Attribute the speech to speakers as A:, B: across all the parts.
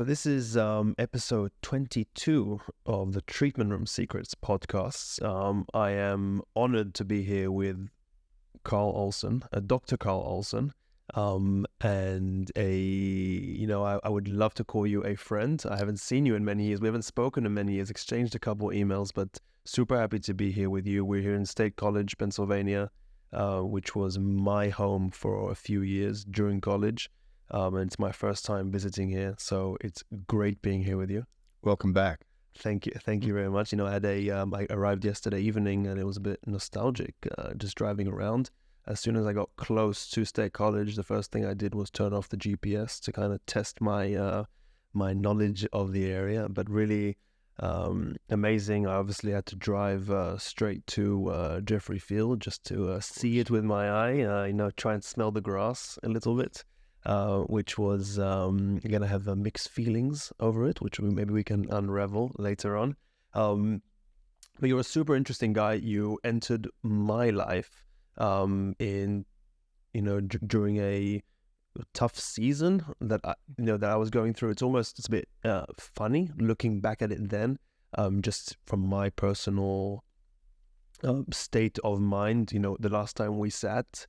A: So this is episode 22 of the Treatment Room Secrets podcasts. I am honored to be here with Carl Ohlson, Dr. Carl Ohlson, and I would love to call you a friend. I haven't seen you in many years. We haven't spoken in many years, exchanged a couple emails, but super happy to be here with you. We're here in State College, Pennsylvania, which was my home for a few years during college. And it's my first time visiting here, so it's great being here with you.
B: Welcome back.
A: Thank you very much. I arrived yesterday evening, and it was a bit nostalgic, just driving around. As soon as I got close to State College, the first thing I did was turn off the GPS to kind of test my my knowledge of the area. But really amazing. I obviously had to drive straight to Jeffrey Field just to see it with my eye. Try and smell the grass a little bit. Which was going to have mixed feelings over it, which maybe we can unravel later on. But you're a super interesting guy. You entered my life during a tough season that I was going through. It's a bit funny looking back at it then, just from my personal state of mind. The last time we sat,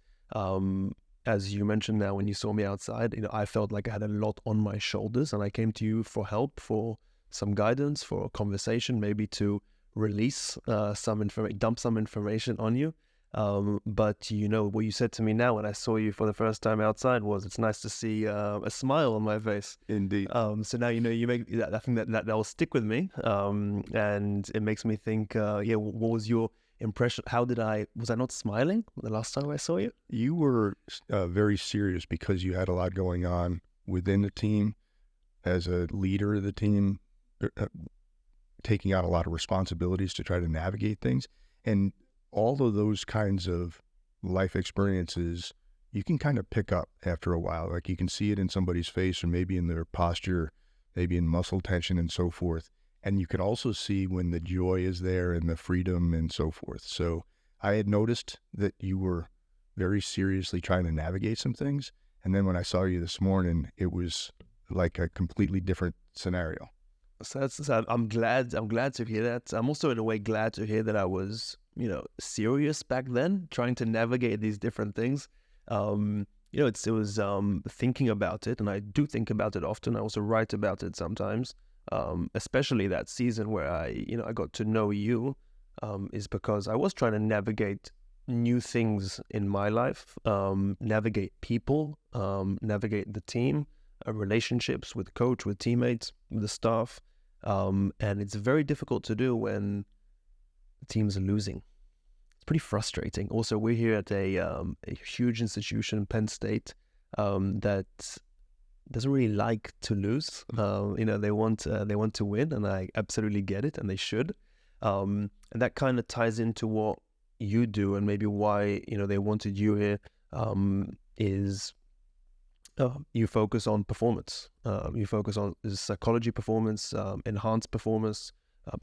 A: as you mentioned now, when you saw me outside, I felt like I had a lot on my shoulders, and I came to you for help, for some guidance, for a conversation, maybe to release some information, dump some information on you. But what you said to me now when I saw you for the first time outside was, it's nice to see a smile on my face.
B: Indeed.
A: So now you make that. I think that will stick with me, and it makes me think. What was your impression? Was I not smiling the last time I saw you?
B: You were very serious because you had a lot going on within the team as a leader of the team, taking out a lot of responsibilities to try to navigate things. And all of those kinds of life experiences, you can kind of pick up after a while. Like you can see it in somebody's face, or maybe in their posture, maybe in muscle tension and so forth. And you can also see when the joy is there and the freedom and so forth. So I had noticed that you were very seriously trying to navigate some things. And then when I saw you this morning, it was like a completely different scenario.
A: So I'm glad to hear that. I'm also in a way glad to hear that I was, serious back then, trying to navigate these different things. It was thinking about it, and I do think about it often. I also write about it sometimes. Especially that season where I got to know you, is because I was trying to navigate new things in my life, navigate people, navigate the team, relationships with the coach, with teammates, with the staff. And it's very difficult to do when teams are losing. It's pretty frustrating. Also, we're here at a huge institution, Penn State, that doesn't really like to lose. They want to win, and I absolutely get it, and they should. And that kind of ties into what you do, and maybe why they wanted you here. Is you focus on performance. You focus on psychology performance, enhanced performance,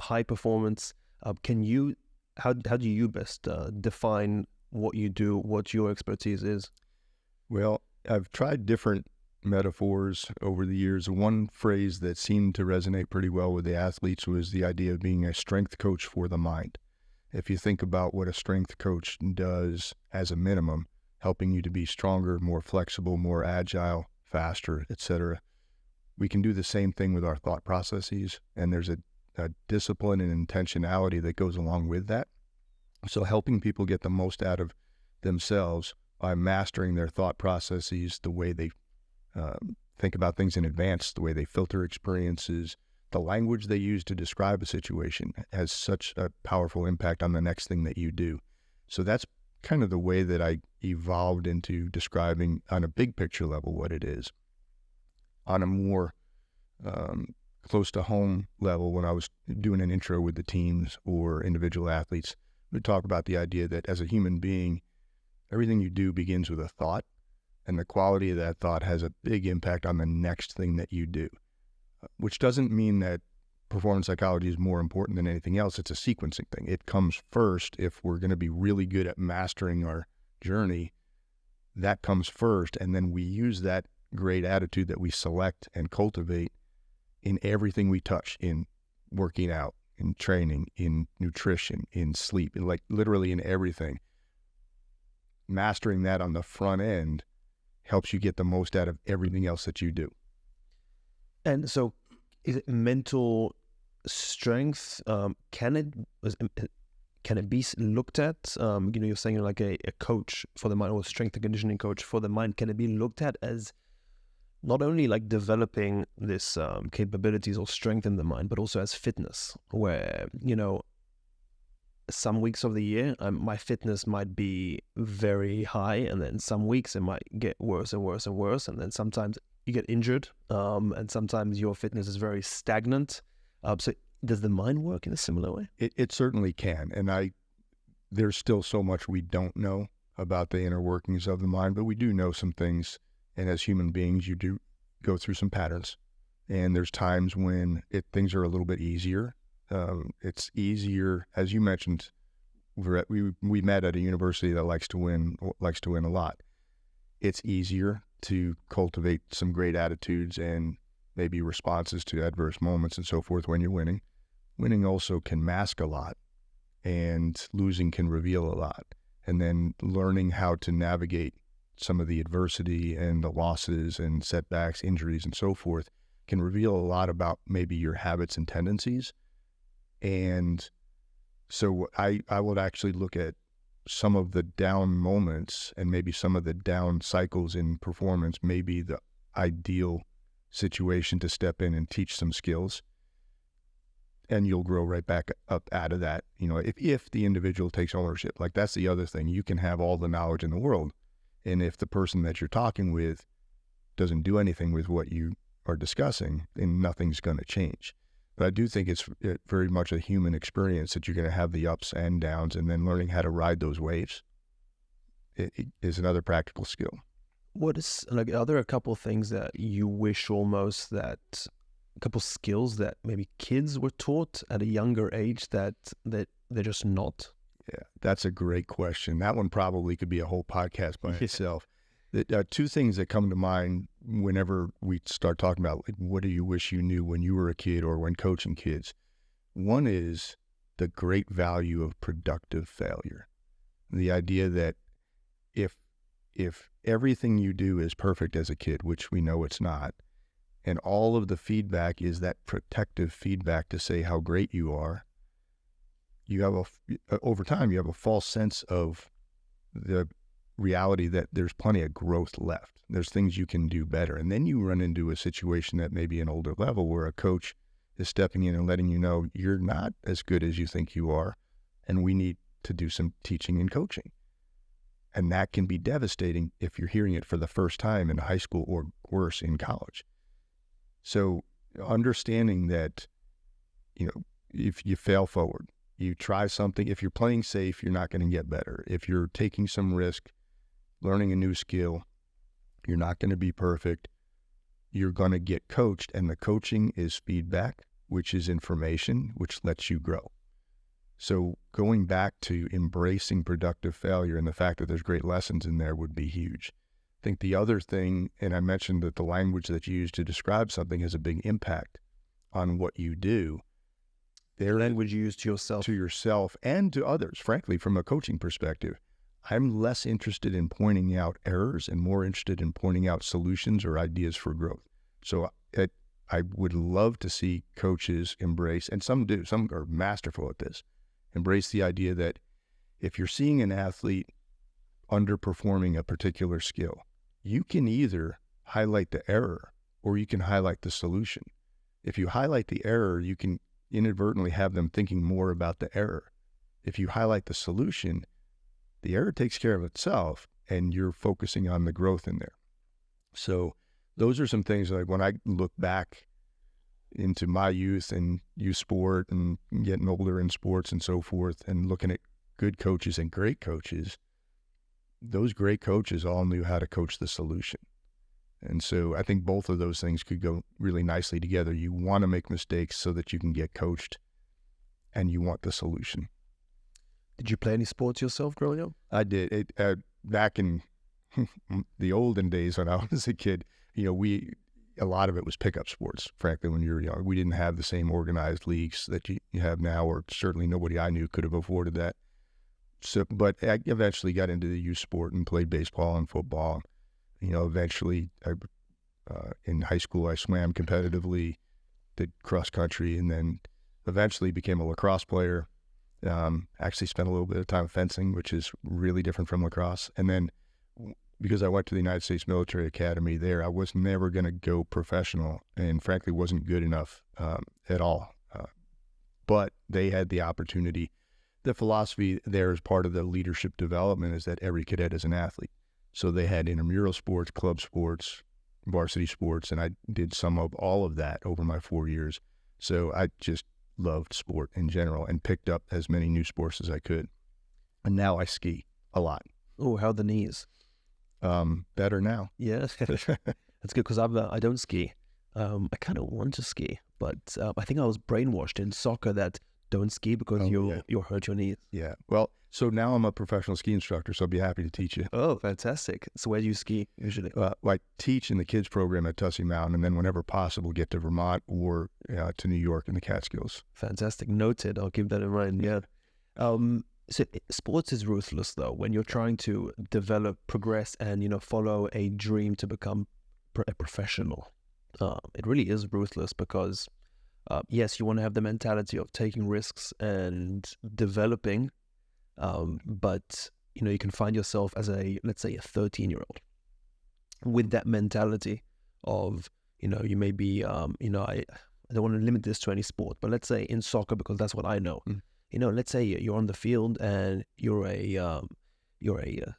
A: high performance. How do you best define what you do, what your expertise is?
B: Well, I've tried different metaphors over the years. One phrase that seemed to resonate pretty well with the athletes was the idea of being a strength coach for the mind. If you think about what a strength coach does as a minimum, helping you to be stronger, more flexible, more agile, faster, etc., we can do the same thing with our thought processes, and there's a discipline and intentionality that goes along with that. So helping people get the most out of themselves by mastering their thought processes, the way they think about things in advance, the way they filter experiences, the language they use to describe a situation has such a powerful impact on the next thing that you do. So that's kind of the way that I evolved into describing on a big picture level what it is. On a more close to home level, when I was doing an intro with the teams or individual athletes, we talk about the idea that as a human being, everything you do begins with a thought, and the quality of that thought has a big impact on the next thing that you do, which doesn't mean that performance psychology is more important than anything else. It's a sequencing thing. It comes first. If we're going to be really good at mastering our journey, that comes first, and then we use that great attitude that we select and cultivate in everything we touch, in working out, in training, in nutrition, in sleep, in like literally in everything. Mastering that on the front end helps you get the most out of everything else that you do.
A: And so, is it mental strength? Can it be looked at? You're saying you're like a coach for the mind, or strength and conditioning coach for the mind. Can it be looked at as not only like developing this capabilities or strength in the mind, but also as fitness, where, some weeks of the year, my fitness might be very high, and then some weeks it might get worse and worse and worse, and then sometimes you get injured, and sometimes your fitness is very stagnant. So does the mind work in a similar way?
B: It certainly can, and there's still so much we don't know about the inner workings of the mind, but we do know some things, and as human beings, you do go through some patterns, and there's times when things are a little bit easier. It's easier, as you mentioned. We met at a university that likes to win a lot. It's easier to cultivate some great attitudes and maybe responses to adverse moments and so forth when you're winning. Winning also can mask a lot, and losing can reveal a lot. And then learning how to navigate some of the adversity and the losses and setbacks, injuries, and so forth can reveal a lot about maybe your habits and tendencies. And so I would actually look at some of the down moments and maybe some of the down cycles in performance, maybe the ideal situation to step in and teach some skills. And you'll grow right back up out of that. If the individual takes ownership, like that's the other thing. You can have all the knowledge in the world, and if the person that you're talking with doesn't do anything with what you are discussing, then nothing's going to change. But I do think it's very much a human experience that you're going to have the ups and downs, and then learning how to ride those waves it is another practical skill.
A: Are there a couple things that you wish almost that, a couple skills that maybe kids were taught at a younger age that they're just not?
B: Yeah, that's a great question. That one probably could be a whole podcast by itself. Two things that come to mind whenever we start talking about what do you wish you knew when you were a kid or when coaching kids. One is the great value of productive failure. The idea that if everything you do is perfect as a kid, which we know it's not, and all of the feedback is that protective feedback to say how great you are, you have over time you have a false sense of the reality that there's plenty of growth left. There's things you can do better. And then you run into a situation at maybe an older level where a coach is stepping in and letting you know you're not as good as you think you are, and we need to do some teaching and coaching. And that can be devastating if you're hearing it for the first time in high school or worse in college. So understanding that, if you fail forward, you try something, if you're playing safe, you're not going to get better. If you're taking some risk, learning a new skill, you're not going to be perfect. You're going to get coached, and the coaching is feedback, which is information, which lets you grow. So going back to embracing productive failure and the fact that there's great lessons in there would be huge. I think the other thing, and I mentioned that the language that you use to describe something has a big impact on what you do.
A: The language you use to yourself
B: and to others, frankly, from a coaching perspective. I'm less interested in pointing out errors and more interested in pointing out solutions or ideas for growth. So I would love to see coaches embrace, and some do, some are masterful at this, embrace the idea that if you're seeing an athlete underperforming a particular skill, you can either highlight the error or you can highlight the solution. If you highlight the error, you can inadvertently have them thinking more about the error. If you highlight the solution, the error takes care of itself and you're focusing on the growth in there. So those are some things like when I look back into my youth and youth sport and getting older in sports and so forth and looking at good coaches and great coaches, those great coaches all knew how to coach the solution. And so I think both of those things could go really nicely together. You want to make mistakes so that you can get coached, and you want the solution.
A: Did you play any sports yourself growing up?
B: I did. Back in the olden days when I was a kid, a lot of it was pickup sports. Frankly, when you were young, we didn't have the same organized leagues that you have now, or certainly nobody I knew could have afforded that. So, but I eventually got into the youth sport and played baseball and football. Eventually, in high school, I swam competitively, did cross country, and then eventually became a lacrosse player. Actually spent a little bit of time fencing, which is really different from lacrosse. And then because I went to the United States Military Academy there, I was never going to go professional, and frankly wasn't good enough at all. But they had the opportunity. The philosophy there as part of the leadership development is that every cadet is an athlete. So they had intramural sports, club sports, varsity sports, and I did some of all of that over my 4 years. So I just loved sport in general and picked up as many new sports as I could. And now I ski a lot.
A: Oh, how are the knees?
B: Better now.
A: Yeah, that's good because I don't ski. I kind of want to ski, but I think I was brainwashed in soccer that don't ski because you'll hurt your knees.
B: Yeah. Well, so now I'm a professional ski instructor, so I'll be happy to teach you.
A: Oh, fantastic. So where do you ski usually?
B: I teach in the kids program at Tussey Mountain, and then whenever possible, get to Vermont or to New York in the Catskills.
A: Fantastic. Noted. I'll keep that in mind. Yeah. So sports is ruthless, though, when you're trying to develop, progress, and, follow a dream to become a professional. It really is ruthless because, yes, you want to have the mentality of taking risks and developing, but, you can find yourself as let's say a 13-year-old with that mentality of, you may be, I don't want to limit this to any sport, but let's say in soccer, because that's what I know. Let's say you're on the field and you're a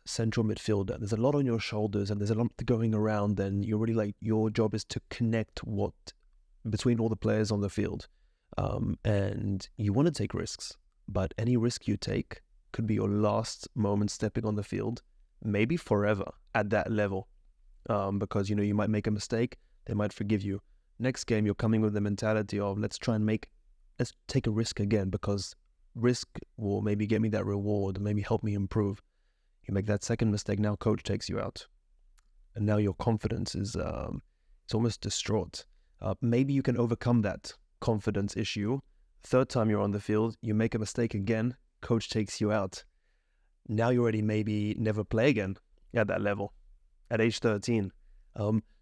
A: central midfielder. There's a lot on your shoulders and there's a lot going around, and you're really your job is to connect between all the players on the field. And you want to take risks, but any risk you take could be your last moment stepping on the field, maybe forever at that level. Because, you might make a mistake, they might forgive you. Next game, you're coming with the mentality of let's take a risk again, because risk will maybe get me that reward, maybe help me improve. You make that second mistake, now coach takes you out, and now your confidence is it's almost distraught. Maybe you can overcome that confidence issue. Third time you're on the field, you make a mistake again, coach takes you out. Now you already maybe never play again at that level at age 13.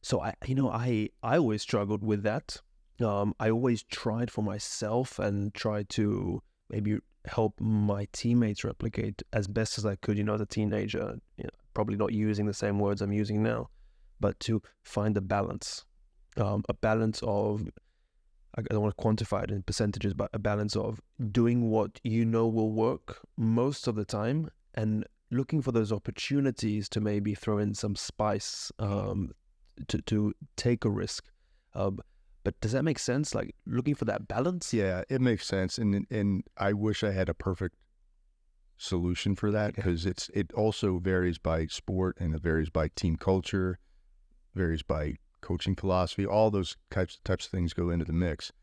A: So I always struggled with that. I always tried for myself and tried to maybe help my teammates replicate as best as I could, as a teenager, probably not using the same words I'm using now, but to find a balance of, I don't want to quantify it in percentages, but a balance of doing what will work most of the time and looking for those opportunities to maybe throw in some spice, to take a risk. But does that make sense? Looking for that balance?
B: Yeah, it makes sense. And I wish I had a perfect solution for that, because it also varies by sport, and it varies by team culture, varies by coaching philosophy. All those types of things go into the mix.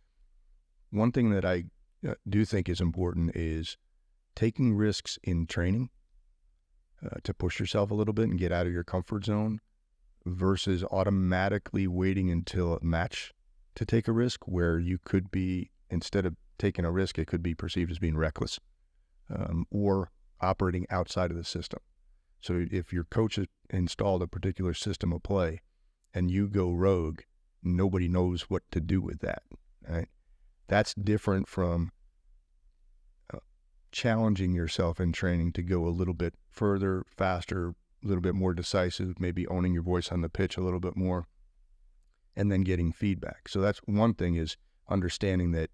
B: One thing that I do think is important is taking risks in training to push yourself a little bit and get out of your comfort zone, versus automatically waiting until a match to take a risk, where you could be, instead of taking a risk, it could be perceived as being reckless, or operating outside of the system. So if your coach has installed a particular system of play and you go rogue, nobody knows what to do with that, right? That's different from challenging yourself in training to go a little bit further, faster, a little bit more decisive, maybe owning your voice on the pitch a little bit more, and then getting feedback. So that's one thing, is understanding that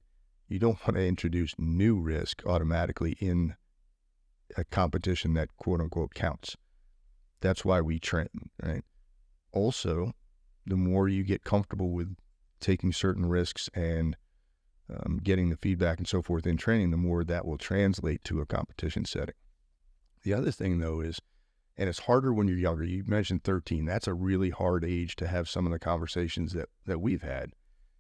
B: you don't want to introduce new risk automatically in a competition that quote unquote counts. That's why we train, right? Also, the more you get comfortable with taking certain risks and getting the feedback and so forth in training, the more that will translate to a competition setting. The other thing, though, is, and it's harder when you're younger. You mentioned 13. That's a really hard age to have some of the conversations that we've had.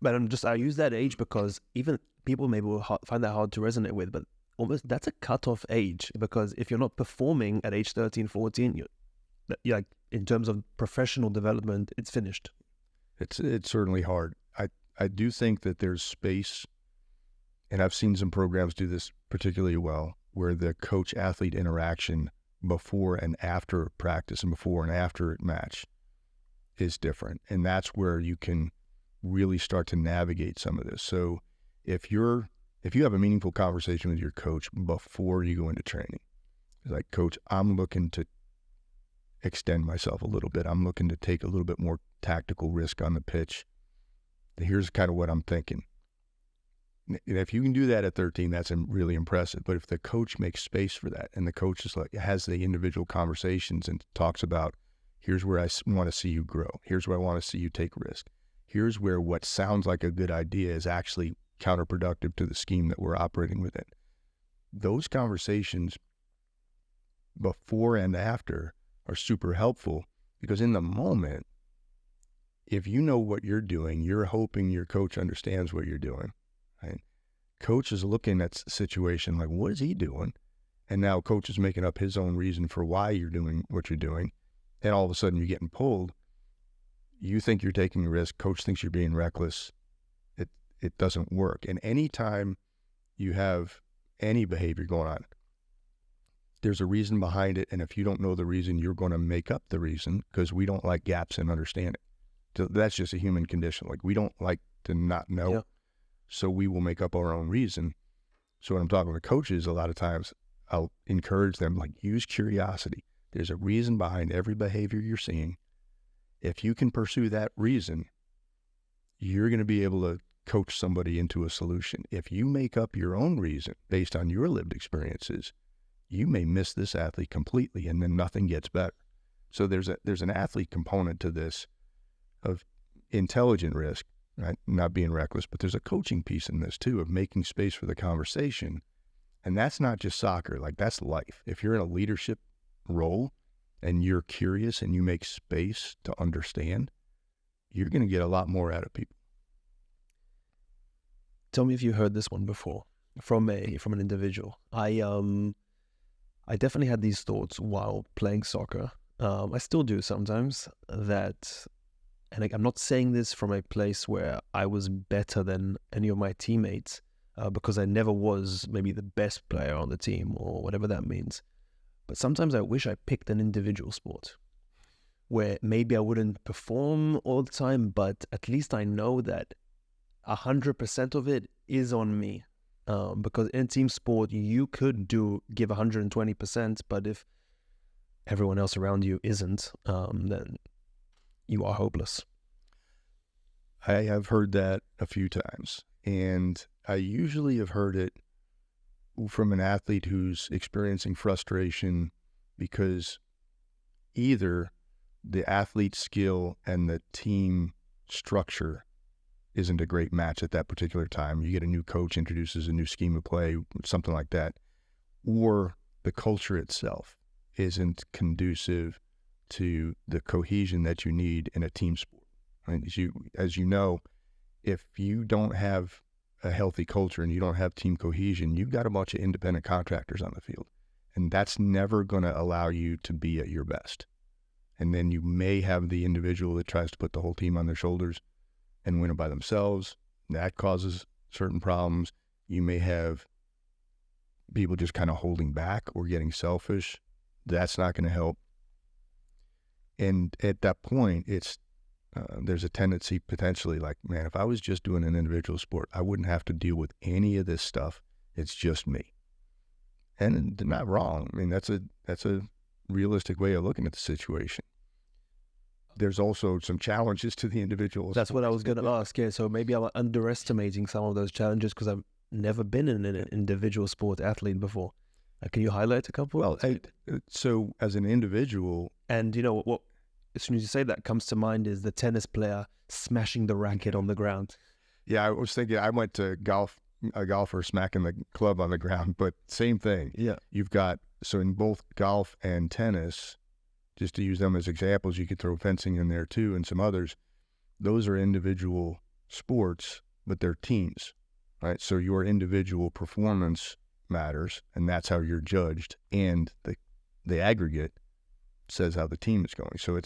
A: But I use that age because even people maybe will find that hard to resonate with, but almost that's a cutoff age, because if you're not performing at age 13, 14, you're like, in terms of professional development, it's finished.
B: It's certainly hard. I do think that there's space, and I've seen some programs do this particularly well, where the coach-athlete interaction before and after practice and before and after match is different. And that's where you can really start to navigate some of this. So if you have a meaningful conversation with your coach before you go into training, like, coach, I'm looking to extend myself a little bit. I'm looking to take a little bit more tactical risk on the pitch. Here's kind of what I'm thinking. And if you can do that at 13, that's really impressive. But if the coach makes space for that, and the coach is like, has the individual conversations and talks about, here's where I want to see you grow. Here's where I want to see you take risk. Here's where what sounds like a good idea is actually counterproductive to the scheme that we're operating within. Those conversations before and after are super helpful, because in the moment, if you know what you're doing, you're hoping your coach understands what you're doing. Right? Coach is looking at the situation like, what is he doing? And now coach is making up his own reason for why you're doing what you're doing. And all of a sudden you're getting pulled. You think you're taking a risk. Coach thinks you're being reckless. It doesn't work. And anytime you have any behavior going on, there's a reason behind it. And if you don't know the reason, you're going to make up the reason, because we don't like gaps in understanding. So that's just a human condition. Like, we don't like to not know. Yeah. So we will make up our own reason. So when I'm talking with coaches, a lot of times I'll encourage them, like, use curiosity. There's a reason behind every behavior you're seeing. If you can pursue that reason, you're going to be able to coach somebody into a solution. If you make up your own reason based on your lived experiences, you may miss this athlete completely, and then nothing gets better. So there's an athlete component to this of intelligent risk, right? Not being reckless, but there's a coaching piece in this too, of making space for the conversation. And that's not just soccer, like, that's life. If you're in a leadership role and you're curious and you make space to understand, you're going to get a lot more out of people.
A: Tell me if you heard this one before from an individual. I definitely had these thoughts while playing soccer. I still do sometimes, that, and I'm not saying this from a place where I was better than any of my teammates, because I never was maybe the best player on the team or whatever that means. But sometimes I wish I picked an individual sport where maybe I wouldn't perform all the time, but at least I know that 100% of it is on me. Because in team sport, you could give 120%, but if everyone else around you isn't, then you are hopeless.
B: I have heard that a few times, and I usually have heard it from an athlete who's experiencing frustration because either the athlete's skill and the team structure isn't a great match at that particular time. You get a new coach, introduces a new scheme of play, something like that, or the culture itself isn't conducive to the cohesion that you need in a team sport. Right? As you know, if you don't have a healthy culture and you don't have team cohesion, you've got a bunch of independent contractors on the field, and that's never going to allow you to be at your best. And then you may have the individual that tries to put the whole team on their shoulders and win it by themselves. That causes certain problems. You may have people just kind of holding back or getting selfish. That's not going to help. And at that point, there's a tendency potentially like, man, if I was just doing an individual sport, I wouldn't have to deal with any of this stuff. It's just me. And they're not wrong. I mean, that's a realistic way of looking at the situation. There's also some challenges to the individual.
A: That's what I was going to ask. Yeah, so maybe I'm underestimating some of those challenges because I've never been in an individual sport athlete before. Can you highlight a couple?
B: Well, so as an individual,
A: and you know what? As soon as you say that, comes to mind is the tennis player smashing the racket on the ground.
B: Yeah, I was thinking I went to a golfer smacking the club on the ground, but same thing.
A: Yeah,
B: you've got, so in both golf and tennis, just to use them as examples, you could throw fencing in there too and some others. Those are individual sports, but they're teams, right? So your individual performance matters, and that's how you're judged, and the aggregate says how the team is going. So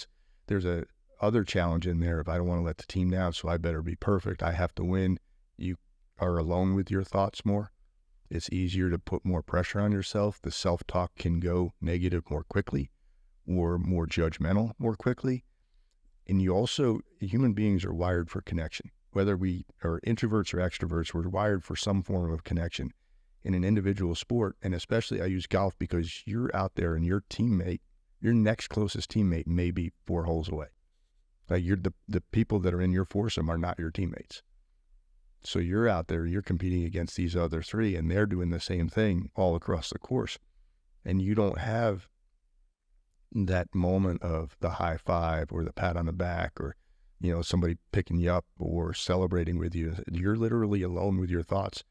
B: there's a other challenge in there of I don't want to let the team down, so I better be perfect. I have to win. You are alone with your thoughts more. It's easier to put more pressure on yourself. The self-talk can go negative more quickly or more judgmental more quickly. And you also, human beings are wired for connection. Whether we are introverts or extroverts, we're wired for some form of connection in an individual sport. And especially I use golf because you're out there and your teammate, your next closest teammate may be 4 holes away. Like the people that are in your foursome are not your teammates. So you're out there, you're competing against these other 3 and they're doing the same thing all across the course. And you don't have that moment of the high five or the pat on the back or, somebody picking you up or celebrating with you. You're literally alone with your thoughts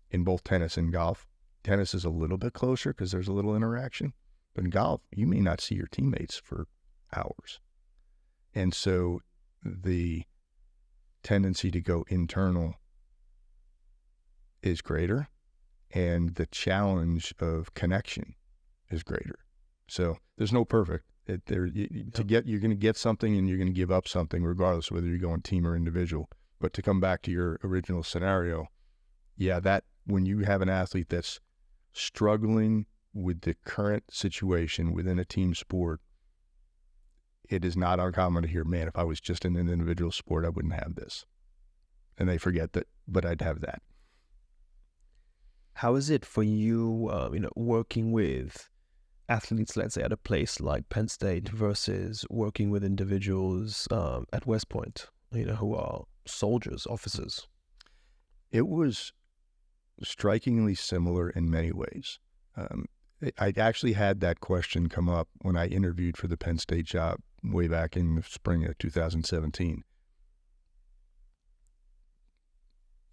B: in both tennis and golf. Tennis is a little bit closer because there's a little interaction, but in golf, you may not see your teammates for hours. And so the tendency to go internal is greater and the challenge of connection is greater. So there's no perfect. You're going to get something and you're going to give up something regardless of whether you're going team or individual. But to come back to your original scenario, that when you have an athlete that's struggling with the current situation within a team sport, it is not uncommon to hear, man, if I was just in an individual sport, I wouldn't have this. And they forget that, but I'd have that.
A: How is it for you, working with athletes, let's say, at a place like Penn State versus working with individuals at West Point, who are soldiers, officers?
B: It was strikingly similar in many ways. I actually had that question come up when I interviewed for the Penn State job way back in the spring of 2017.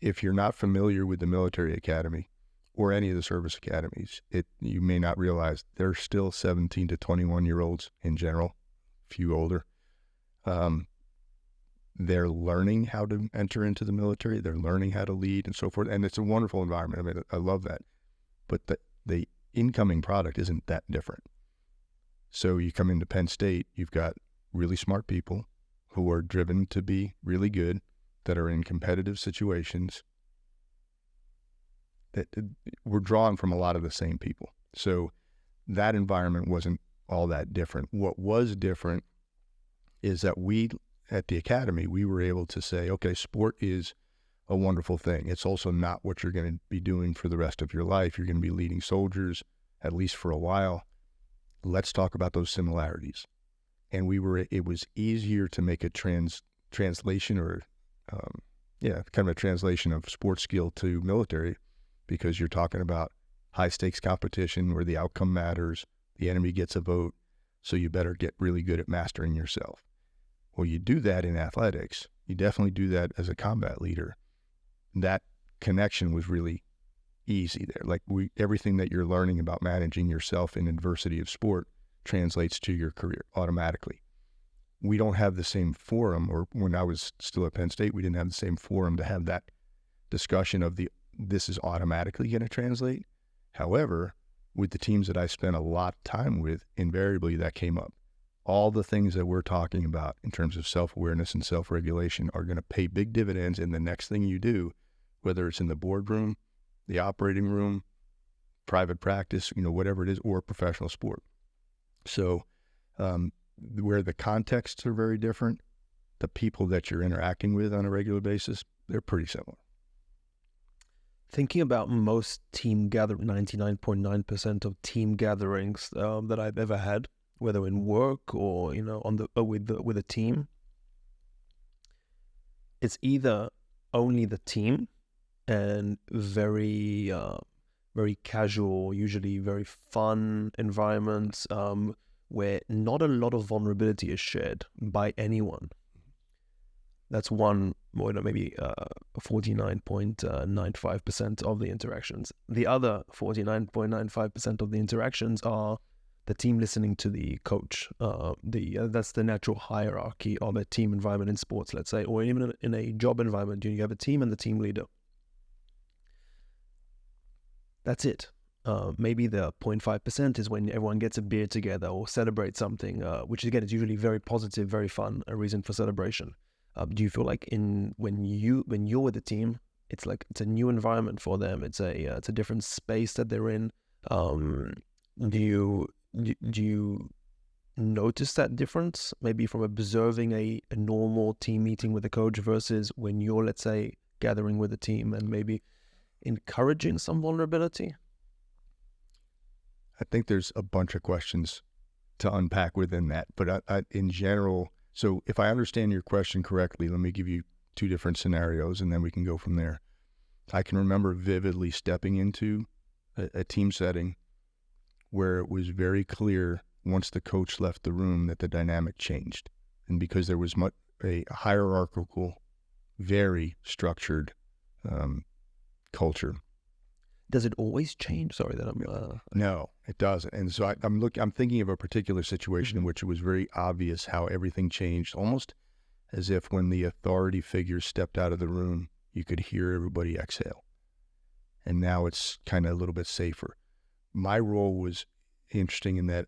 B: If you're not familiar with the military academy or any of the service academies, you may not realize they're still 17 to 21-year-olds in general, few older. They're learning how to enter into the military. They're learning how to lead and so forth. And it's a wonderful environment. I mean, I love that. But the incoming product isn't that different. So you come into Penn State, you've got really smart people who are driven to be really good, that are in competitive situations, that we're drawn from a lot of the same people. So that environment wasn't all that different. What was different is that at the academy, we were able to say, okay, sport is a wonderful thing. It's also not what you're going to be doing for the rest of your life. You're going to be leading soldiers, at least for a while. Let's talk about those similarities. And it was easier to make a translation or, kind of a translation of sports skill to military, because you're talking about high stakes competition where the outcome matters, the enemy gets a vote, so you better get really good at mastering yourself. Well, you do that in athletics. You definitely do that as a combat leader. That connection was really easy there. Like everything that you're learning about managing yourself in adversity of sport translates to your career automatically. We don't have the same forum, or when I was still at Penn State, we didn't have the same forum to have that discussion of this is automatically going to translate. However, with the teams that I spent a lot of time with, invariably that came up. All the things that we're talking about in terms of self-awareness and self-regulation are going to pay big dividends in the next thing you do, whether it's in the boardroom, the operating room, private practice, whatever it is, or professional sport. So where the contexts are very different, the people that you're interacting with on a regular basis, they're pretty similar.
A: Thinking about most team 99.9% of team gatherings that I've ever had, whether in work or with a team, it's either only the team and very very casual, usually very fun environments where not a lot of vulnerability is shared by anyone. That's one, maybe 49.95% of the interactions. The other 49.95% of the interactions are the team listening to the coach. That's the natural hierarchy of a team environment in sports, let's say, or even in a job environment. You have a team and the team leader. That's it. maybe the 0.5% is when everyone gets a beer together or celebrates something, which again is usually very positive, very fun, a reason for celebration. Do you feel like when you're with the team, it's like it's a new environment for them. It's a different space that they're in. Do you notice that difference, maybe from observing a normal team meeting with a coach versus when you're, let's say, gathering with a team and maybe encouraging some vulnerability?
B: I think there's a bunch of questions to unpack within that, but I in general, so if I understand your question correctly, let me give you two different scenarios and then we can go from there. I can remember vividly stepping into a team setting where it was very clear once the coach left the room that the dynamic changed. And because there was a hierarchical, very structured culture.
A: Does it always change? Sorry that I'm...
B: No, it doesn't. And so I'm thinking of a particular situation in which it was very obvious how everything changed, almost as if when the authority figure stepped out of the room, you could hear everybody exhale. And now it's kind of a little bit safer. My role was interesting in that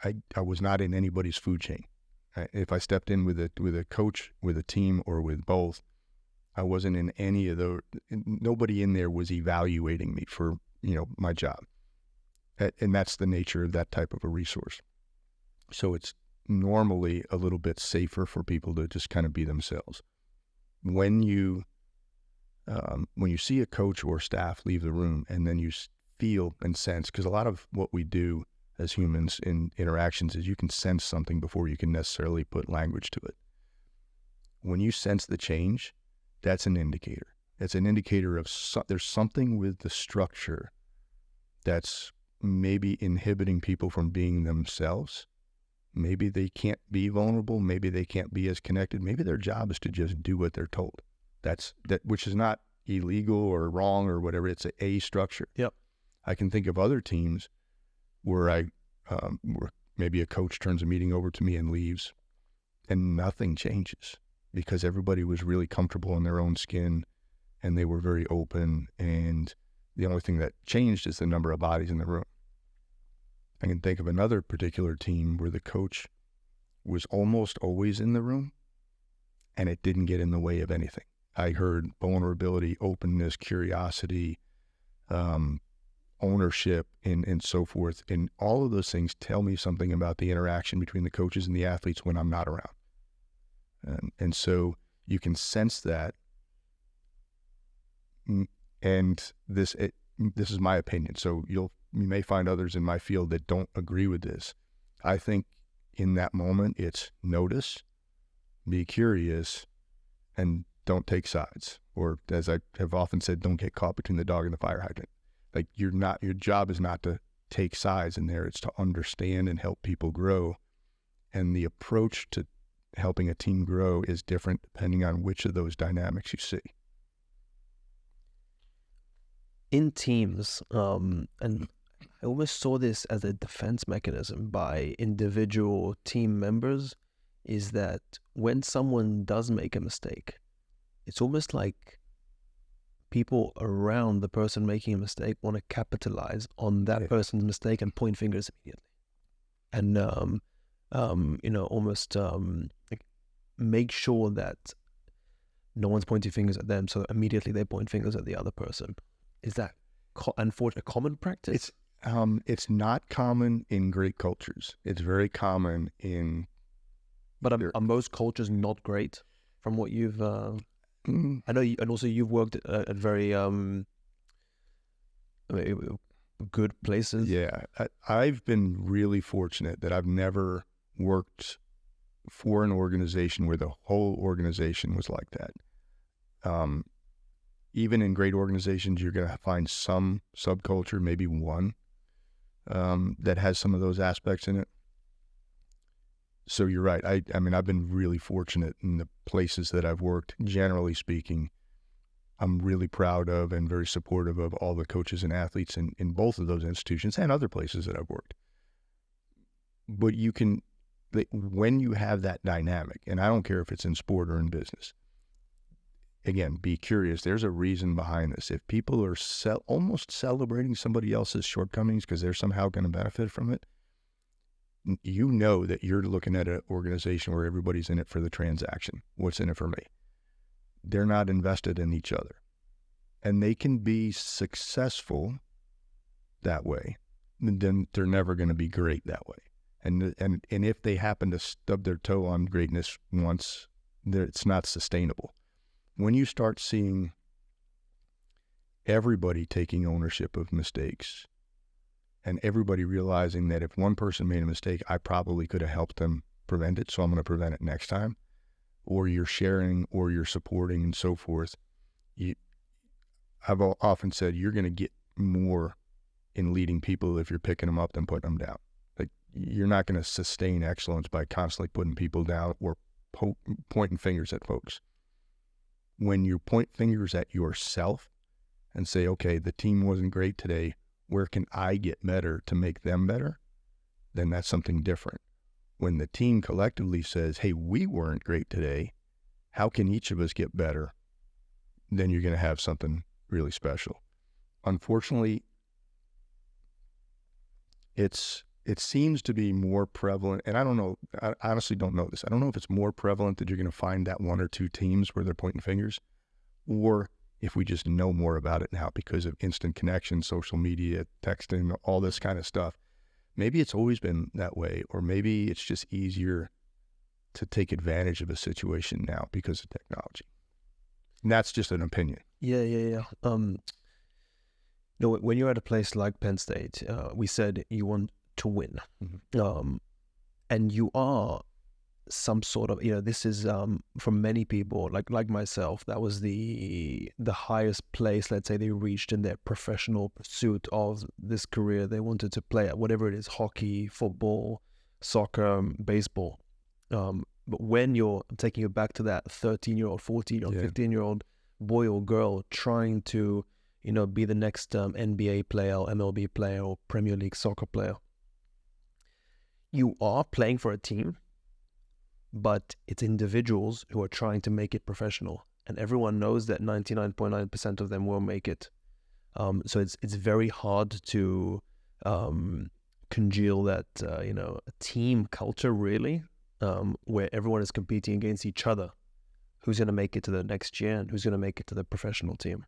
B: I was not in anybody's food chain. If I stepped in with a coach, with a team, or with both, I wasn't in any of those. Nobody in there was evaluating me for my job, and that's the nature of that type of a resource. So it's normally a little bit safer for people to just kind of be themselves. When you see a coach or staff leave the room, and then you feel and sense, because a lot of what we do as humans in interactions is you can sense something before you can necessarily put language to it. When you sense the change, that's an indicator. It's an indicator of there's something with the structure that's maybe inhibiting people from being themselves. Maybe they can't be vulnerable. Maybe they can't be as connected. Maybe their job is to just do what they're told. Which is not illegal or wrong or whatever. It's a structure.
A: Yep.
B: I can think of other teams where where maybe a coach turns a meeting over to me and leaves, and nothing changes because everybody was really comfortable in their own skin and they were very open, and the only thing that changed is the number of bodies in the room. I can think of another particular team where the coach was almost always in the room and it didn't get in the way of anything. I heard vulnerability, openness, curiosity, ownership, and so forth. And all of those things tell me something about the interaction between the coaches and the athletes when I'm not around. And so you can sense that. And this is my opinion. So you may find others in my field that don't agree with this. I think in that moment, it's notice, be curious, and don't take sides. Or as I have often said, don't get caught between the dog and the fire hydrant. Like your job is not to take sides in there. It's to understand and help people grow. And the approach to helping a team grow is different depending on which of those dynamics you see.
A: In teams, and I almost saw this as a defense mechanism by individual team members, is that when someone does make a mistake, it's almost like people around the person making a mistake want to capitalize on that person's mistake and point fingers immediately. And, almost like make sure that no one's pointing fingers at them, so immediately they point fingers at the other person. Is that unfortunately a common practice?
B: It's not common in great cultures. It's very common in...
A: But are most cultures not great from what you've... I know, and also you've worked at very good places.
B: Yeah, I've been really fortunate that I've never worked for an organization where the whole organization was like that. Even in great organizations, you're going to find some subculture, maybe one, that has some of those aspects in it. So you're right. I mean, I've been really fortunate in the places that I've worked. Generally speaking, I'm really proud of and very supportive of all the coaches and athletes in both of those institutions and other places that I've worked. But when you have that dynamic, and I don't care if it's in sport or in business, again, be curious. There's a reason behind this. If people are almost celebrating somebody else's shortcomings because they're somehow going to benefit from it, you know that you're looking at an organization where everybody's in it for the transaction. What's in it for me? They're not invested in each other. And they can be successful that way, then they're never going to be great that way. And if they happen to stub their toe on greatness once, it's not sustainable. When you start seeing everybody taking ownership of mistakes and everybody realizing that if one person made a mistake, I probably could have helped them prevent it, so I'm going to prevent it next time, or you're sharing or you're supporting and so forth, I've often said you're going to get more in leading people if you're picking them up than putting them down. Like, you're not going to sustain excellence by constantly putting people down or pointing fingers at folks. When you point fingers at yourself and say, okay, the team wasn't great today, where can I get better to make them better? Then that's something different. When the team collectively says, hey, we weren't great today, how can each of us get better? Then you're going to have something really special. Unfortunately, it seems to be more prevalent, and I don't know, I honestly don't know this. I don't know if it's more prevalent that you're going to find that one or two teams where they're pointing fingers, or if we just know more about it now because of instant connection, social media, texting, all this kind of stuff. Maybe it's always been that way, or maybe it's just easier to take advantage of a situation now because of technology. And that's just an opinion.
A: Yeah. No, when you're at a place like Penn State, we said you want to win. Mm-hmm. And you are some sort of, this is for many people like myself, that was the highest place, let's say, they reached in their professional pursuit of this career they wanted to play at, whatever it is, hockey, football, soccer, baseball. But when you're taking it back to that 13-year-old, 14-year-old, 15-year-old boy or girl trying to be the next NBA player or MLB player or Premier League soccer player, you are playing for a team, but it's individuals who are trying to make it professional, and everyone knows that 99.9% of them will make it. So it's very hard to congeal that a team culture, really, where everyone is competing against each other. Who's going to make it to the next year and who's going to make it to the professional team?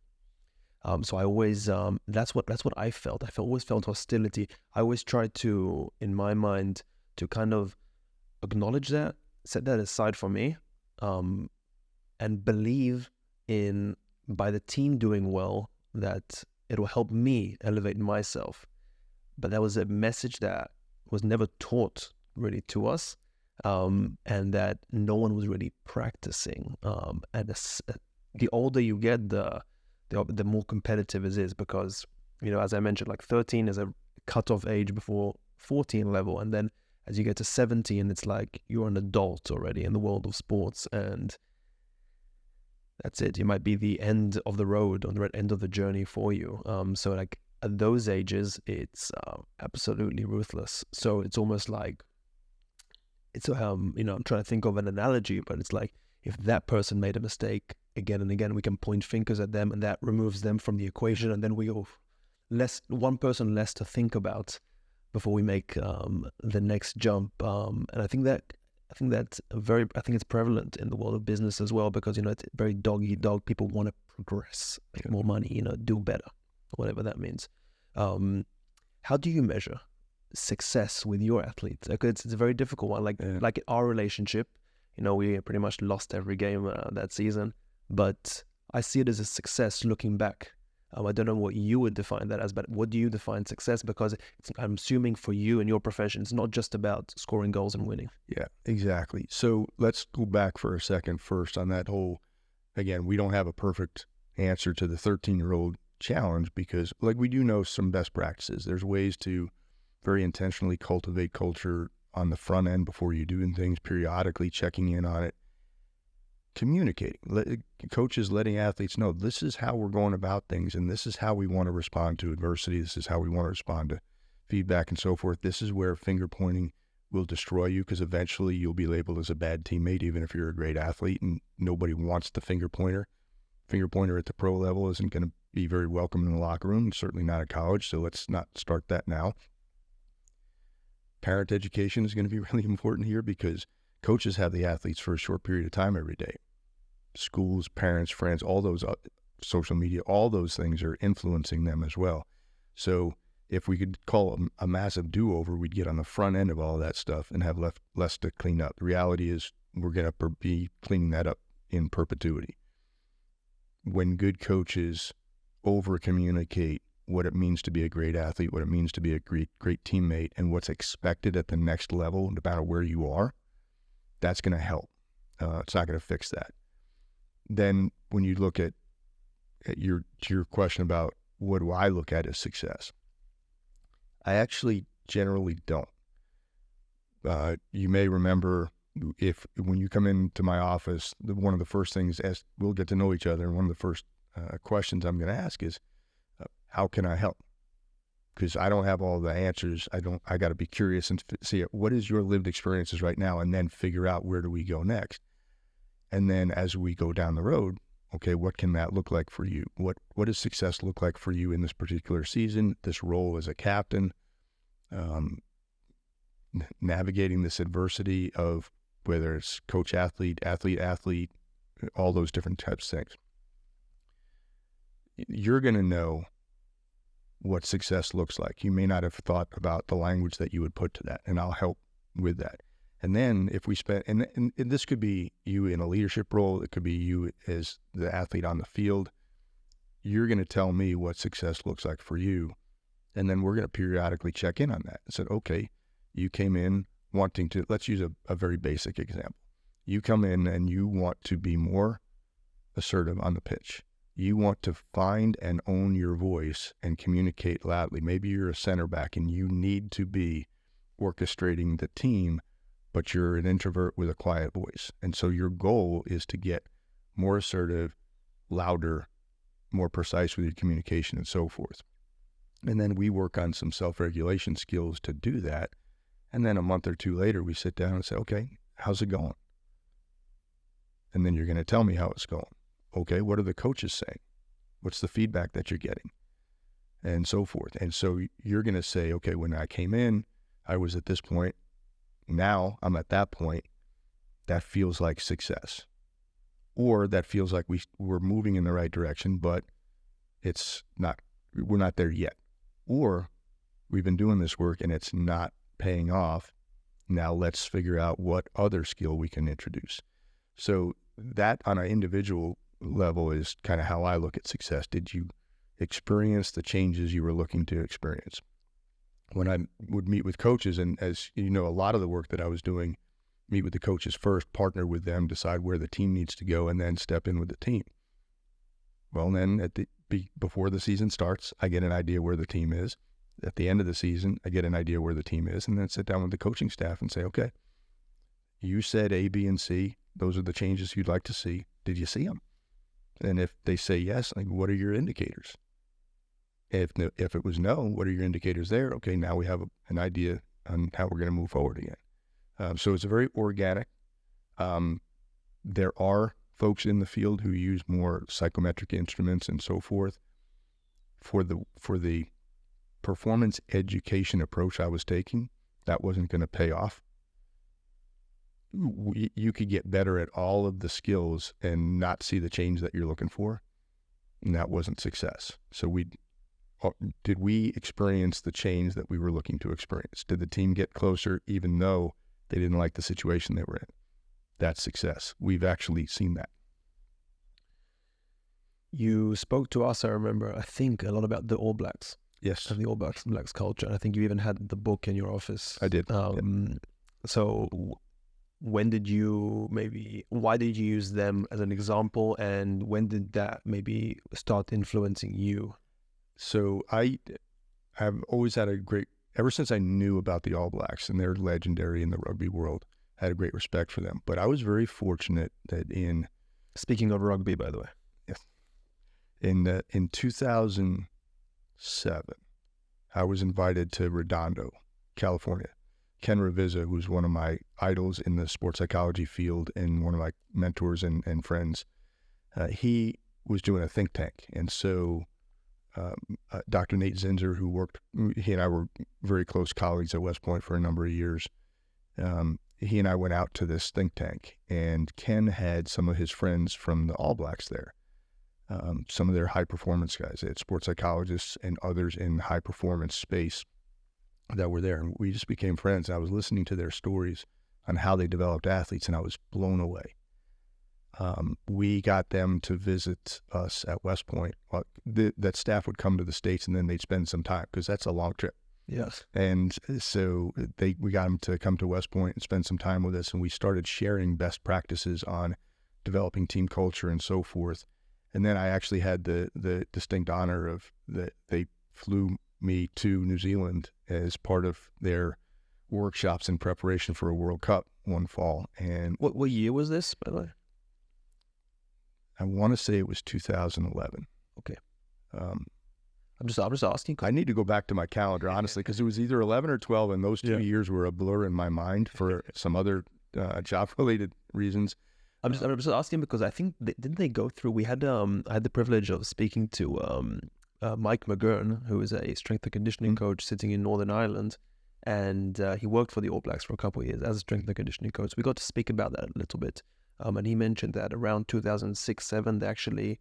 A: So I always that's what I felt. Always felt hostility. I always tried to, in my mind, to kind of acknowledge that, set that aside for me, and believe in, by the team doing well, that it will help me elevate myself. But that was a message that was never taught really to us, and that no one was really practicing. And the older you get, the more competitive it is, because, as I mentioned, like 13 is a cutoff age before 14 level, and then as you get to 17, it's like you're an adult already in the world of sports, and that's it. You might be the end of the road, on the end of the journey for you. So like at those ages, it's absolutely ruthless. So it's almost like, it's I'm trying to think of an analogy, but it's like, if that person made a mistake again and again, we can point fingers at them, and that removes them from the equation, and then we all one person less to think about before we make the next jump. And I think it's prevalent in the world of business as well, because it's very dog eat dog. People want to progress, make more money, do better, whatever that means. How do you measure success with your athletes? It's a very difficult one. Like our relationship, we pretty much lost every game that season, but I see it as a success looking back. I don't know what you would define that as, but what do you define success? Because I'm assuming for you in your profession, it's not just about scoring goals and winning.
B: Yeah, exactly. So let's go back for a second first on that whole, again, we don't have a perfect answer to the 13-year-old challenge, because we do know some best practices. There's ways to very intentionally cultivate culture on the front end before you do things, periodically checking in on it. Communicating, coaches letting athletes know, this is how we're going about things, and this is how we want to respond to adversity. This is how we want to respond to feedback and so forth. This is where finger pointing will destroy you, because eventually you'll be labeled as a bad teammate, even if you're a great athlete and nobody wants the finger pointer. finger pointer at the pro level isn't going to be very welcome in the locker room, certainly not at college, so let's not start that now. Parent education is going to be really important here because coaches have the athletes for a short period of time every day. Schools, parents, friends, all those social media, all those things are influencing them as well. So if we could call a massive do-over, we'd get on the front end of all of that stuff and have less to clean up. The reality is we're going to be cleaning that up in perpetuity. When good coaches over-communicate what it means to be a great athlete, what it means to be a great teammate, and what's expected at the next level, no matter where you are, that's going to help. It's not going to fix that. Then when you look at your question about what do I look at as success, I actually generally don't. You may remember when you come into my office, one of the first things, as we'll get to know each other, and one of the first questions I'm going to ask is, how can I help? Because I don't have all the answers. I got to be curious and see what is your lived experiences right now, and then figure out where do we go next. And then as we go down the road, okay, what can that look like for you? What does success look like for you in this particular season, this role as a captain, navigating this adversity of whether it's coach, athlete, all those different types of things. You're going to know what success looks like. You may not have thought about the language that you would put to that, and I'll help with that. And then if we spend, and this could be you in a leadership role, it could be you as the athlete on the field, you're going to tell me what success looks like for you. And then we're going to periodically check in on that and say, okay, you came in wanting to, let's use a very basic example. You come in and you want to be more assertive on the pitch. You want to find and own your voice and communicate loudly. Maybe you're a center back and you need to be orchestrating the team, but you're an introvert with a quiet voice. And so your goal is to get more assertive, louder, more precise with your communication and so forth. And then we work on some self-regulation skills to do that. And then a month or two later, we sit down and say, okay, how's it going? And then you're going to tell me how it's going. Okay, what are the coaches saying? What's the feedback that you're getting? And so forth. And so you're going to say, okay, when I came in, I was at this point. Now I'm at that point. That feels like success. Or that feels like we're moving in the right direction, but we're not there yet. Or we've been doing this work and it's not paying off. Now let's figure out what other skill we can introduce. So that on an individual level is kind of how I look at success. Did you experience the changes you were looking to experience? When I would meet with coaches, and as you know, a lot of the work that I was doing, meet with the coaches first, partner with them, decide where the team needs to go, and then step in with the team. Well, then before the season starts, I get an idea where the team is. At the end of the season, I get an idea where the team is, and then sit down with the coaching staff and say, okay, you said A, B, and C. Those are the changes you'd like to see. Did you see them? And if they say yes, like, what are your indicators? If it was no, what are your indicators there? Okay, now we have an idea on how we're going to move forward again. So it's a very organic. There are folks in the field who use more psychometric instruments and so forth. For the performance education approach I was taking, that wasn't going to pay off. You could get better at all of the skills and not see the change that you're looking for, and that wasn't success. So did we experience the change that we were looking to experience? Did the team get closer even though they didn't like the situation they were in? That's success. We've actually seen that.
A: You spoke to us, I remember, I think, a lot about the All Blacks.
B: Yes.
A: And the All Blacks culture. And I think you even had the book in your office.
B: I did.
A: So why did you use them as an example, and when did that maybe start influencing you?
B: So I've always had ever since I knew about the All Blacks, and they're legendary in the rugby world, I had a great respect for them. But I was very fortunate that
A: Speaking of rugby, by the way.
B: Yes. In 2007, I was invited to Redondo, California. Ken Ravizza, who's one of my idols in the sports psychology field and one of my mentors and friends, he was doing a think tank. And so Dr. Nate Zinzer, he and I were very close colleagues at West Point for a number of years. He and I went out to this think tank, and Ken had some of his friends from the All Blacks there, some of their high performance guys. They had sports psychologists and others in high performance space that were there. And we just became friends. I was listening to their stories on how they developed athletes, and I was blown away. We got them to visit us at West Point. Well, that staff would come to the States, and then they'd spend some time, because that's a long trip.
A: Yes.
B: And so we got them to come to West Point and spend some time with us, and we started sharing best practices on developing team culture and so forth. And then I actually had the distinct honor of that they flew me to New Zealand as part of their workshops in preparation for a World Cup one fall. And
A: what year was this, by the way?
B: I want to say it was 2011.
A: Okay. I'm just asking.
B: I need to go back to my calendar, honestly, because it was either 11 or 12, and those 2 years were a blur in my mind for some other job-related reasons.
A: I'm just asking because I think didn't they go through? I had the privilege of speaking to Mike McGurn, who is a strength and conditioning coach sitting in Northern Ireland, and he worked for the All Blacks for a couple of years as a strength and conditioning coach. We got to speak about that a little bit, and he mentioned that around 2006-07,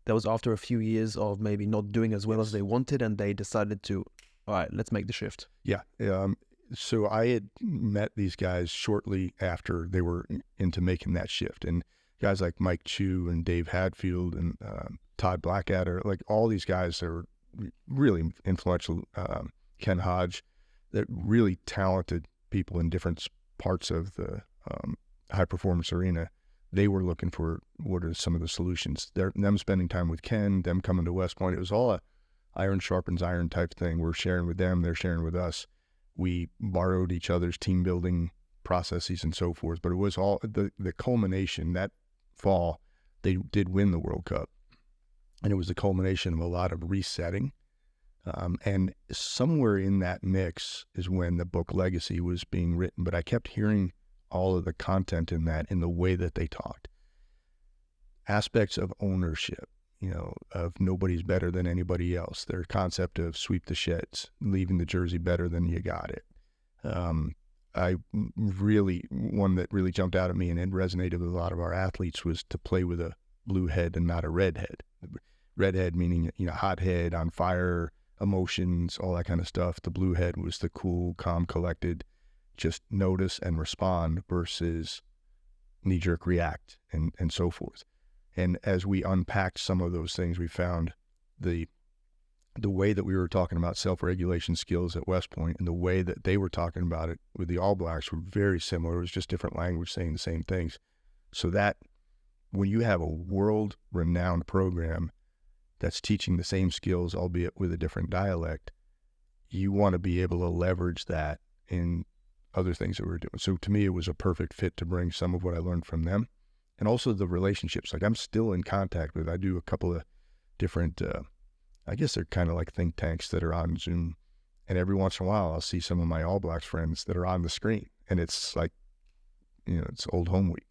A: that was after a few years of maybe not doing as well as they wanted, and they decided to, all right, let's make the shift.
B: Yeah. So I had met these guys shortly after they were into making that shift. And guys like Mike Chu and Dave Hadfield and Todd Blackadder, like all these guys that were really influential, Ken Hodge, that really talented people in different parts of the high performance arena. They were looking for what are some of the solutions. Them spending time with Ken, them coming to West Point. It was all a iron sharpens iron type thing. We're sharing with them, they're sharing with us. We borrowed each other's team building processes and so forth. But it was all the culmination that fall. They did win the World Cup, and it was the culmination of a lot of resetting. And somewhere in that mix is when the book Legacy was being written. But I kept hearing all of the content in that, in the way that they talked. Aspects of ownership, of nobody's better than anybody else. Their concept of sweep the sheds, leaving the jersey better than you got it. One that really jumped out at me and it resonated with a lot of our athletes was to play with a blue head and not a red head. Red head meaning, hot head, on fire, emotions, all that kind of stuff. The blue head was the cool, calm, collected, just notice and respond versus knee-jerk react and so forth. And as we unpacked some of those things, we found the way that we were talking about self-regulation skills at West Point and the way that they were talking about it with the All Blacks were very similar. It was just different language saying the same things. So that when you have a world-renowned program that's teaching the same skills, albeit with a different dialect, you want to be able to leverage that in other things that we're doing. So to me, it was a perfect fit to bring some of what I learned from them. And also the relationships. Like I'm still in contact with, I do a couple of different, I guess they're kind of like think tanks that are on Zoom. And every once in a while, I'll see some of my All Blacks friends that are on the screen. And it's like, it's old home week.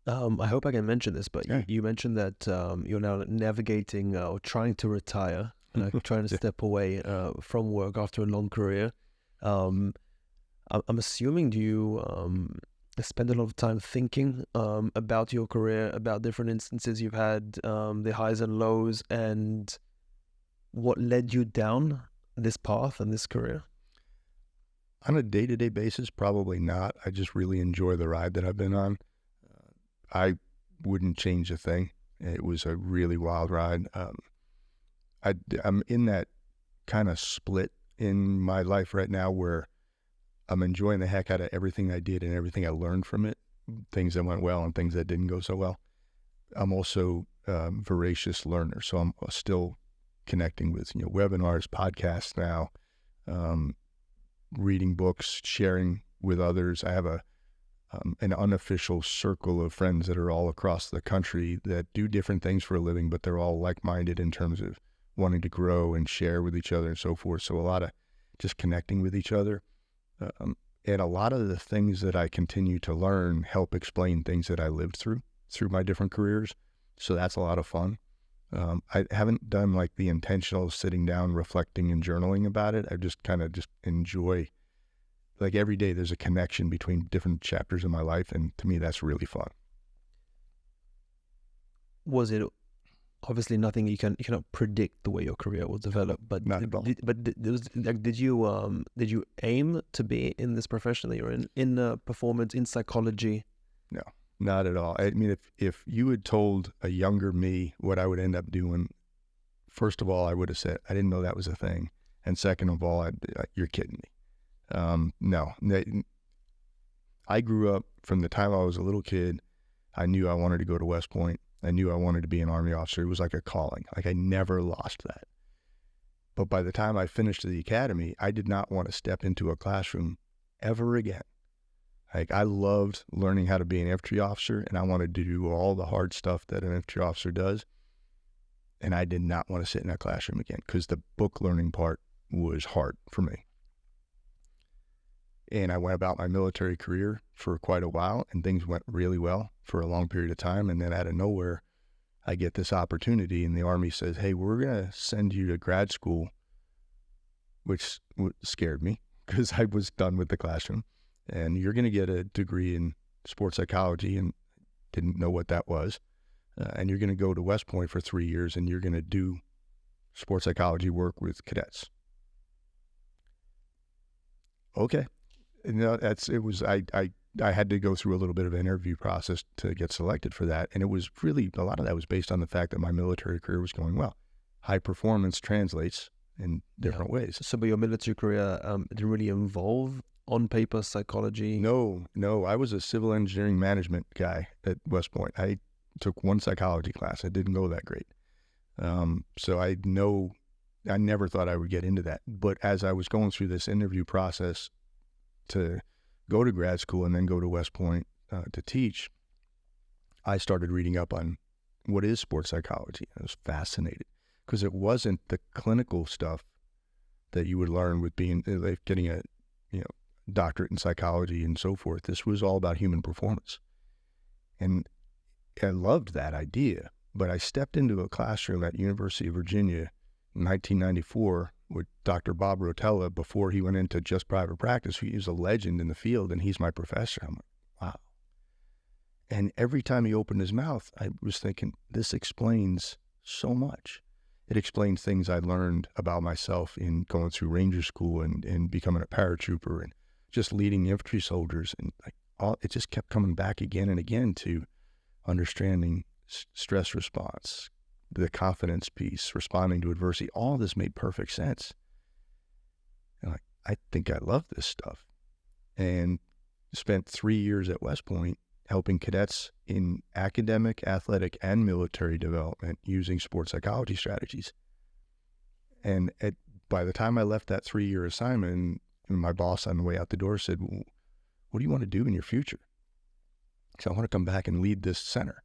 A: I hope I can mention this, but you mentioned that you're now navigating or trying to retire, trying to step away from work after a long career. I'm assuming you spend a lot of time thinking about your career, about different instances you've had, the highs and lows, and what led you down this path and this career?
B: On a day-to-day basis, probably not. I just really enjoy the ride that I've been on. I wouldn't change a thing. It was a really wild ride. I'm in that kind of split in my life right now where I'm enjoying the heck out of everything I did and everything I learned from it, things that went well and things that didn't go so well. I'm also a voracious learner, so I'm still connecting with webinars, podcasts now, reading books, sharing with others. I have an unofficial circle of friends that are all across the country that do different things for a living, but they're all like-minded in terms of wanting to grow and share with each other and so forth. So a lot of just connecting with each other. And a lot of the things that I continue to learn help explain things that I lived through. through my different careers. So that's a lot of fun. I haven't done like the intentional sitting down, reflecting and journaling about it. I just kind of just enjoy, like every day there's a connection between different chapters of my life. And to me, that's really fun.
A: Was it obviously nothing you cannot predict the way your career will develop, but
B: Not at all.
A: did you aim to be in this profession that you're in performance, in psychology?
B: No, not at all. I mean, if you had told a younger me what I would end up doing, first of all, I would have said, I didn't know that was a thing. And second of all, you're kidding me. No, I grew up from the time I was a little kid. I knew I wanted to go to West Point. I knew I wanted to be an Army officer. It was like a calling. Like I never lost that. But by the time I finished the academy, I did not want to step into a classroom ever again. Like I loved learning how to be an infantry officer, and I wanted to do all the hard stuff that an infantry officer does. And I did not want to sit in a classroom again because the book learning part was hard for me. And I went about my military career for quite a while, and things went really well for a long period of time. And then out of nowhere, I get this opportunity, and the Army says, hey, we're going to send you to grad school, which scared me because I was done with the classroom. And you're going to get a degree in sports psychology, and didn't know what that was. And you're going to go to West Point for 3 years, and you're going to do sports psychology work with cadets. Okay. No, I had to go through a little bit of an interview process to get selected for that. And it was really, a lot of that was based on the fact that my military career was going well. High performance translates in different ways.
A: So, but your military career didn't really involve on paper psychology?
B: No. I was a civil engineering management guy at West Point. I took one psychology class. It didn't go that great. So I never thought I would get into that. But as I was going through this interview process to go to grad school and then go to West Point to teach, I started reading up on what is sports psychology. I was fascinated because it wasn't the clinical stuff that you would learn with getting a doctorate in psychology and so forth. This was all about human performance. And I loved that idea, but I stepped into a classroom at University of Virginia in 1994 with Dr. Bob Rotella before he went into just private practice. He was a legend in the field, and he's my professor. I'm like, wow. And every time he opened his mouth, I was thinking, this explains so much. It explained things I learned about myself in going through Ranger School and becoming a paratrooper and just leading infantry soldiers. And it just kept coming back again and again to understanding stress response, the confidence piece, responding to adversity. All this made perfect sense. And I think I love this stuff. And spent 3 years at West Point helping cadets in academic, athletic, and military development using sports psychology strategies. And by the time I left that 3-year assignment, my boss on the way out the door said, well, what do you want to do in your future? So I want to come back and lead this center.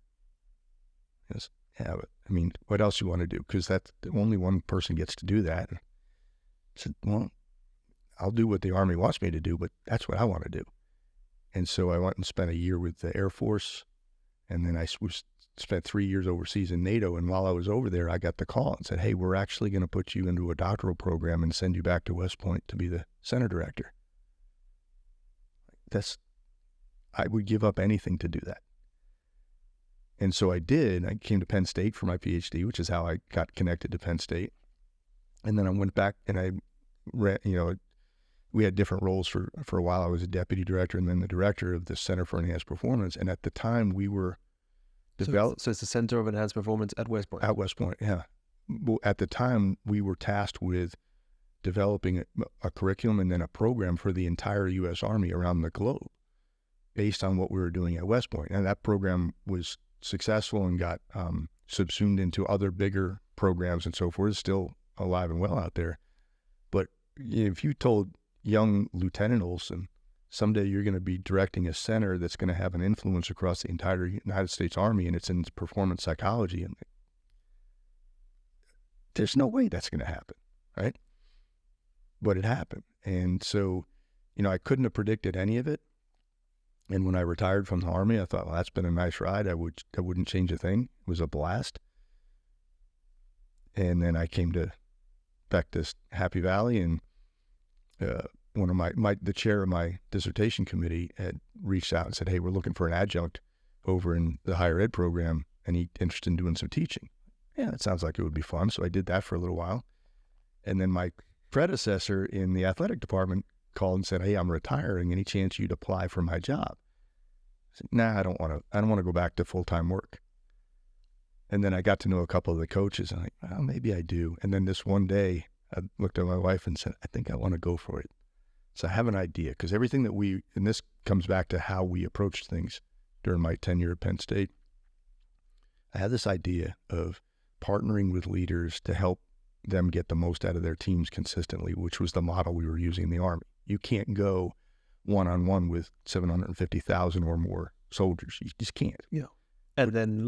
B: Yes. Yeah, but I mean, what else you want to do? Because that's only one person gets to do that. I said, well, I'll do what the Army wants me to do, but that's what I want to do. And so I went and spent a year with the Air Force, and then I spent 3 years overseas in NATO. And while I was over there, I got the call and said, hey, we're actually going to put you into a doctoral program and send you back to West Point to be the center director. I would give up anything to do that. And so I did. I came to Penn State for my Ph.D., which is how I got connected to Penn State. And then I went back and I ran, we had different roles for a while. I was a deputy director and then the director of the Center for Enhanced Performance. And at the time we were developed.
A: So it's the Center of Enhanced Performance at West Point.
B: At West Point, yeah. Well, at the time we were tasked with developing a curriculum and then a program for the entire U.S. Army around the globe based on what we were doing at West Point. And that program was successful and got subsumed into other bigger programs and so forth. It's still alive and well out there. But if you told young Lieutenant Ohlson, someday you're going to be directing a center that's going to have an influence across the entire United States Army and it's in performance psychology, and there's no way that's going to happen, right? But it happened. And so, I couldn't have predicted any of it. And when I retired from the Army, I thought, well, that's been a nice ride. I wouldn't change a thing. It was a blast. And then I came back to Happy Valley, and one of the chair of my dissertation committee had reached out and said, hey, we're looking for an adjunct over in the higher ed program, and he's interested in doing some teaching. Yeah, that sounds like it would be fun. So I did that for a little while. And then my predecessor in the athletic department called and said, hey, I'm retiring. Any chance you'd apply for my job? I said, nah, I don't want to go back to full-time work. And then I got to know a couple of the coaches, and I'm like, well, maybe I do. And then this one day, I looked at my wife and said, I think I want to go for it. So I have an idea, because everything and this comes back to how we approached things during my tenure at Penn State. I had this idea of partnering with leaders to help them get the most out of their teams consistently, which was the model we were using in the Army. You can't go one-on-one with 750,000 or more soldiers. You just can't.
A: Yeah. And then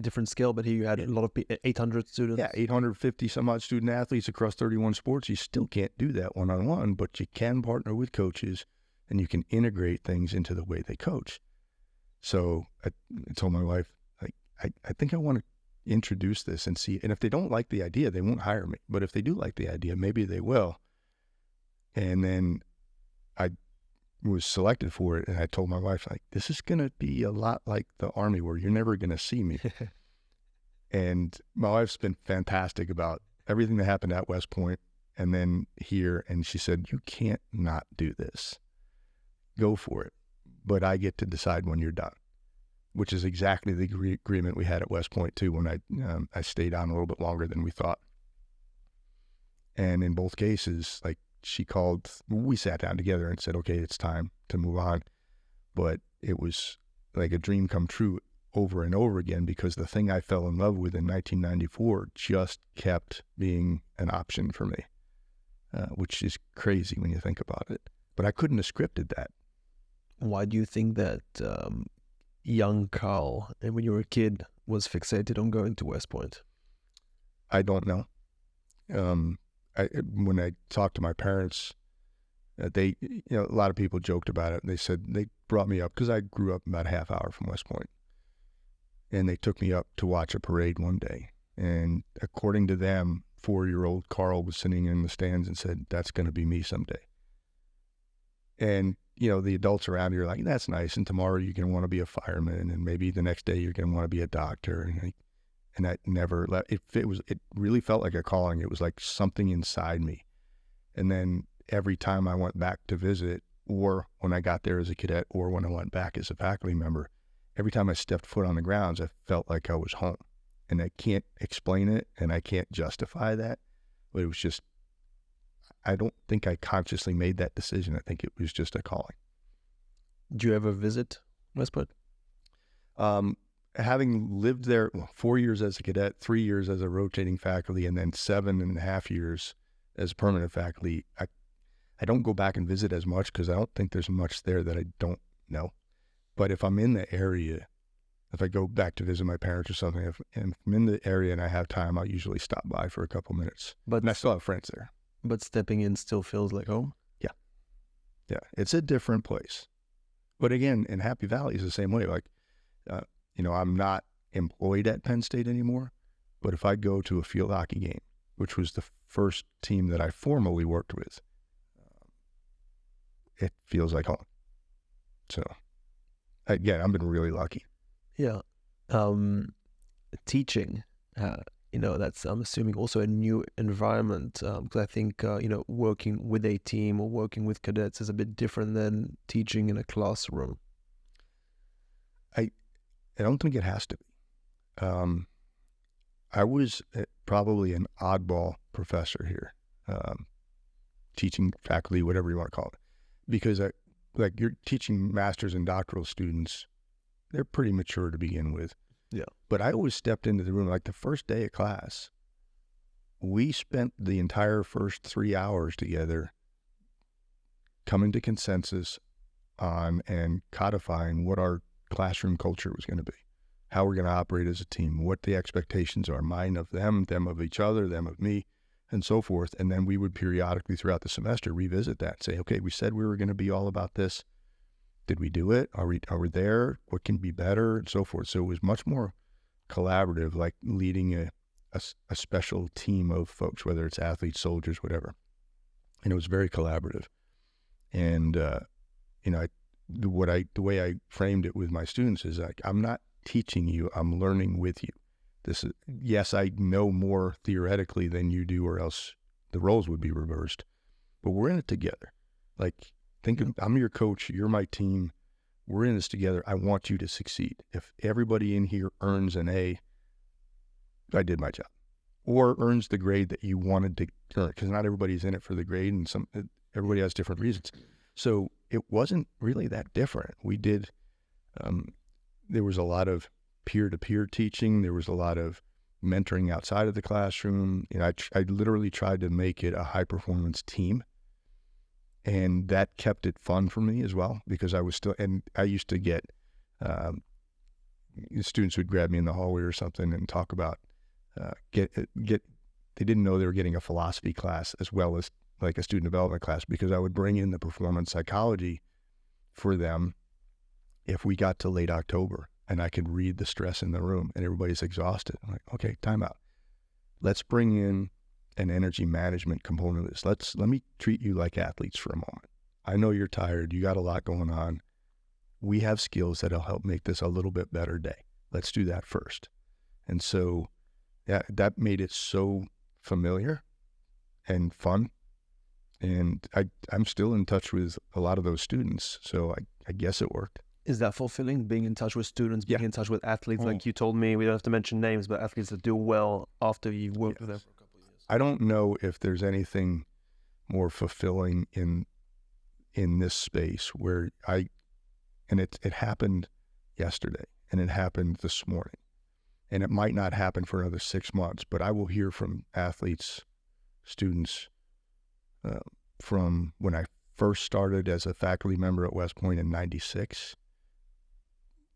A: different scale, but here you had a lot of 800 students.
B: Yeah, 850 some odd student athletes across 31 sports. You still can't do that one-on-one, but you can partner with coaches, and you can integrate things into the way they coach. So I told my wife, I think I want to introduce this and see. And if they don't like the idea, they won't hire me. But if they do like the idea, maybe they will. And then I was selected for it, and I told my wife, this is going to be a lot like the Army, where you're never going to see me. And my wife's been fantastic about everything that happened at West Point and then here. And she said, you can't not do this. Go for it. But I get to decide when you're done, which is exactly the agreement we had at West Point too, when I stayed on a little bit longer than we thought. And in both cases, she called, we sat down together and said, okay, it's time to move on. But it was like a dream come true over and over again, because the thing I fell in love with in 1994 just kept being an option for me, which is crazy when you think about it. But I couldn't have scripted that.
A: Why do you think that young Carl, and when you were a kid, was fixated on going to West Point?
B: I don't know. When I talked to my parents, a lot of people joked about it. They said they brought me up because I grew up about a half hour from West Point, and they took me up to watch a parade one day. And according to them, 4-year-old Carl was sitting in the stands and said, "That's going to be me someday." And the adults around you are like, "That's nice." And tomorrow you're going to want to be a fireman, and maybe the next day you're going to want to be a doctor. And I never left. It really felt like a calling. It was like something inside me. And then every time I went back to visit, or when I got there as a cadet, or when I went back as a faculty member, every time I stepped foot on the grounds, I felt like I was home. And I can't explain it, and I can't justify that, but it was just, I don't think I consciously made that decision. I think it was just a calling.
A: Did you ever visit West Point?
B: Having lived there 4 years as a cadet, 3 years as a rotating faculty, and then 7.5 years as permanent faculty, I don't go back and visit as much because I don't think there's much there that I don't know. But if I'm in the area, if I go back to visit my parents or something, if I'm in the area and I have time, I'll usually stop by for a couple minutes. And I still have friends there.
A: But stepping in still feels like home?
B: Yeah, it's a different place. But again, in Happy Valley is the same way. I'm not employed at Penn State anymore, but if I go to a field hockey game, which was the first team that I formally worked with, it feels like home. So, again, I've been really lucky.
A: Yeah. Teaching, that's, I'm assuming, also a new environment, because I think, working with a team or working with cadets is a bit different than teaching in a classroom.
B: I don't think it has to be. I was probably an oddball professor here, teaching faculty, whatever you want to call it, because you're teaching masters and doctoral students, they're pretty mature to begin with.
A: Yeah. But
B: I always stepped into the room, like the first day of class, we spent the entire first 3 hours together coming to consensus on and codifying what our classroom culture was going to be, how we're going to operate as a team, what the expectations are, mine of them of each other, them of me, and so forth. And then we would periodically throughout the semester revisit that and say, okay, we said we were going to be all about this. Did we do it? Are we there? What can be better? And so forth. So it was much more collaborative, like leading a special team of folks, whether it's athletes, soldiers, whatever. And it was very collaborative. And, the way I framed it with my students is like, I'm not teaching you, I'm learning with you. Yes, I know more theoretically than you do, or else the roles would be reversed, but we're in it together. Like, I'm your coach, you're my team, we're in this together. I want you to succeed. If everybody in here earns an A, I did my job. Or earns the grade that you wanted to earn, because not everybody's in it for the grade, and everybody has different reasons. So it wasn't really that different. We did, there was a lot of peer-to-peer teaching. There was a lot of mentoring outside of the classroom. I literally tried to make it a high-performance team. And that kept it fun for me as well, because I used to get, students would grab me in the hallway or something and talk about, they didn't know they were getting a philosophy class as well as like a student development class, because I would bring in the performance psychology for them if we got to late October and I could read the stress in the room and everybody's exhausted. I'm like, okay, time out. Let's bring in an energy management component of this. Let me treat you like athletes for a moment. I know you're tired. You got a lot going on. We have skills that'll help make this a little bit better day. Let's do that first. And so that made it so familiar and fun. And I'm still in touch with a lot of those students. So I guess it worked.
A: Is that fulfilling, being in touch with students, being in touch with athletes? Like you told me, we don't have to mention names, but athletes that do well after you've worked with them for a couple of years.
B: I don't know if there's anything more fulfilling in this space where and it happened yesterday and it happened this morning. And it might not happen for another 6 months, but I will hear from athletes, students, from when I first started as a faculty member at West Point in '96.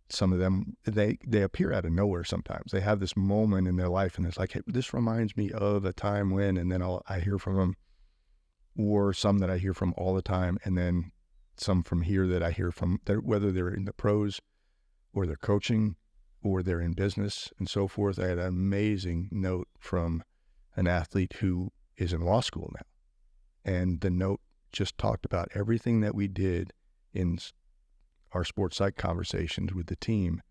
B: Some of them, they appear out of nowhere sometimes. They have this moment in their life and it's like, hey, this reminds me of a time when, and then I hear from them, or some that I hear from all the time, and then some from here that I hear from, whether they're in the pros or they're coaching or they're in business and so forth. I had an amazing note from an athlete who is in law school now. And the note just talked about everything that we did in our sports psych conversations with the team.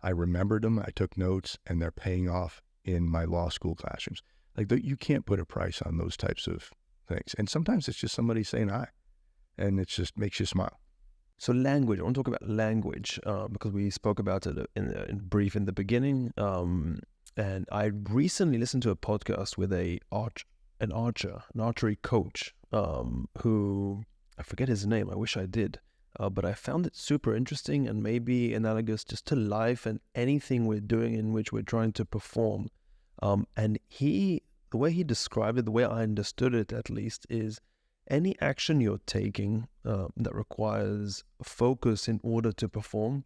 B: I remembered them, I took notes, and they're paying off in my law school classrooms. Like, you can't put a price on those types of things. And sometimes it's just somebody saying hi, and it just makes you smile.
A: So language, I want to talk about language because we spoke about it in brief in the beginning. And I recently listened to a podcast with an archery coach who, I forget his name, I wish I did, but I found it super interesting and maybe analogous just to life and anything we're doing in which we're trying to perform. And the way he described it, the way I understood it at least, is any action you're taking that requires focus in order to perform,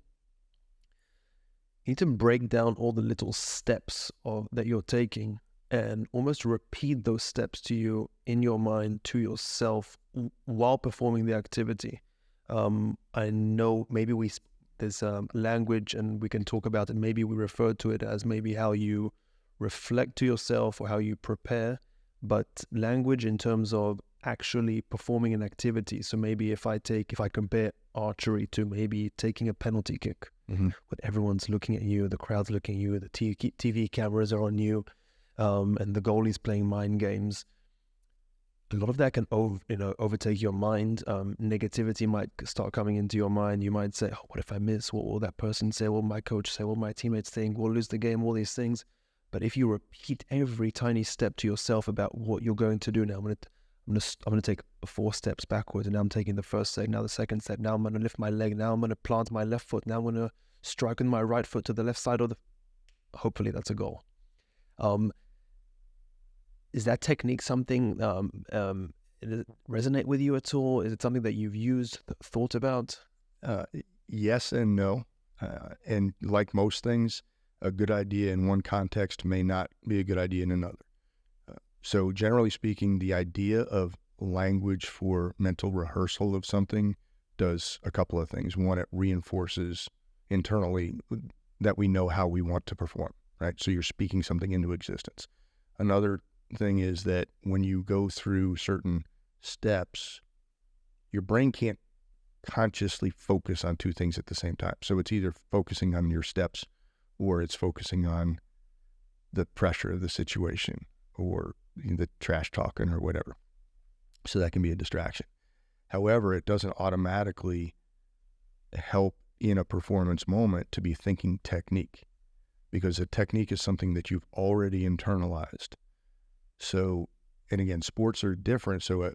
A: you need to break down all the little steps that you're taking and almost repeat those steps to you in your mind, to yourself, while performing the activity. I know maybe there's language and we can talk about it. Maybe we refer to it as maybe how you reflect to yourself or how you prepare, but language in terms of actually performing an activity. So maybe if I compare archery to maybe taking a penalty kick, when everyone's looking at you, the crowd's looking at you, the TV cameras are on you, and the goalie's playing mind games. A lot of that can overtake your mind. Negativity might start coming into your mind. You might say, oh, what if I miss? What will that person say? What will my coach say? What will my teammates think? We'll lose the game, all these things. But if you repeat every tiny step to yourself about what you're going to do now, I'm going to take 4 steps backwards, and now I'm taking the first step, now the second step, now I'm going to lift my leg, now I'm going to plant my left foot, now I'm going to strike with my right foot to the left side of hopefully that's a goal. Is that technique something, does it resonate with you at all? Is it something that you've used, thought about?
B: Yes and no. And like most things, a good idea in one context may not be a good idea in another. So generally speaking, the idea of language for mental rehearsal of something does a couple of things. One, it reinforces internally that we know how we want to perform, right? So you're speaking something into existence. Another thing is that when you go through certain steps, your brain can't consciously focus on two things at the same time. So it's either focusing on your steps or it's focusing on the pressure of the situation or the trash talking or whatever. So that can be a distraction. However, it doesn't automatically help in a performance moment to be thinking technique, because a technique is something that you've already internalized. So, and again, sports are different. So,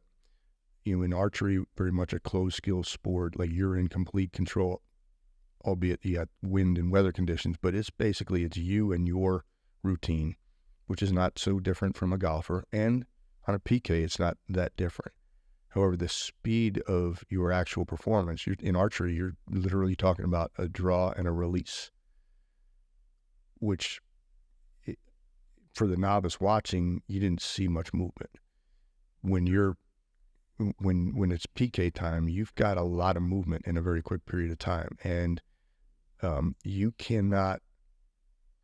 B: in archery, very much a closed skill sport, like you're in complete control, albeit you got wind and weather conditions, but it's you and your routine, which is not so different from a golfer. And on a PK, it's not that different. However, the speed of your actual performance, in archery, you're literally talking about a draw and a release, which for the novice watching, you didn't see much movement. When it's PK time, you've got a lot of movement in a very quick period of time, and you cannot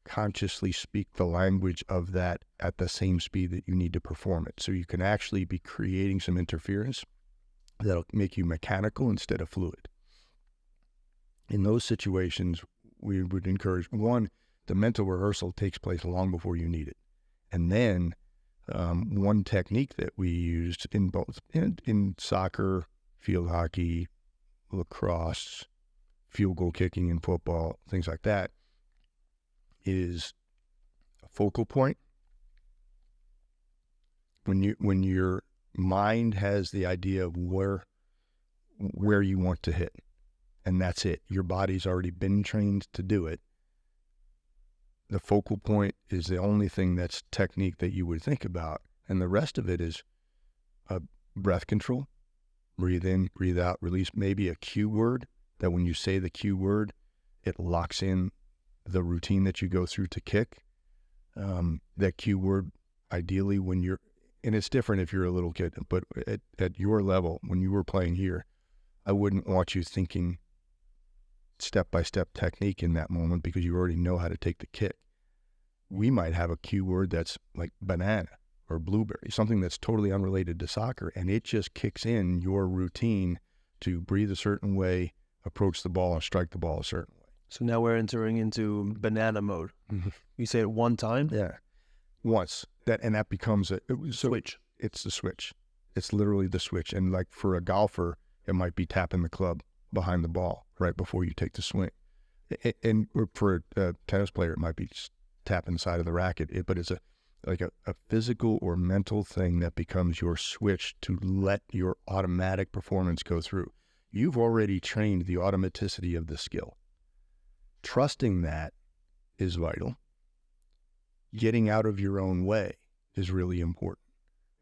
B: consciously speak the language of that at the same speed that you need to perform it. So you can actually be creating some interference that'll make you mechanical instead of fluid. In those situations, we would encourage, one, the mental rehearsal takes place long before you need it. And then one technique that we used in both in soccer, field hockey, lacrosse, field goal kicking in football, things like that, is a focal point. When your mind has the idea of where you want to hit, and that's it. Your body's already been trained to do it. The focal point is the only thing that's technique that you would think about, and the rest of it is breath control. Breathe in, breathe out, release. Maybe a cue word that when you say the cue word, it locks in the routine that you go through to kick. That cue word, ideally when you're, and it's different if you're a little kid, but at your level, when you were playing here, I wouldn't want you thinking step-by-step technique in that moment because you already know how to take the kick. We might have a cue word that's like banana or blueberry, something that's totally unrelated to soccer, and it just kicks in your routine to breathe a certain way, approach the ball, and strike the ball a certain way.
A: So now we're entering into banana mode. Mm-hmm. You say it one time?
B: Yeah. Once. That becomes a
A: switch.
B: It's the switch. It's literally the switch. And like for a golfer, it might be tapping the club behind the ball right before you take the swing. And for a tennis player, it might be just tapping the side of the racket. But it's a physical or mental thing that becomes your switch to let your automatic performance go through. You've already trained the automaticity of the skill. Trusting that is vital. Getting out of your own way is really important.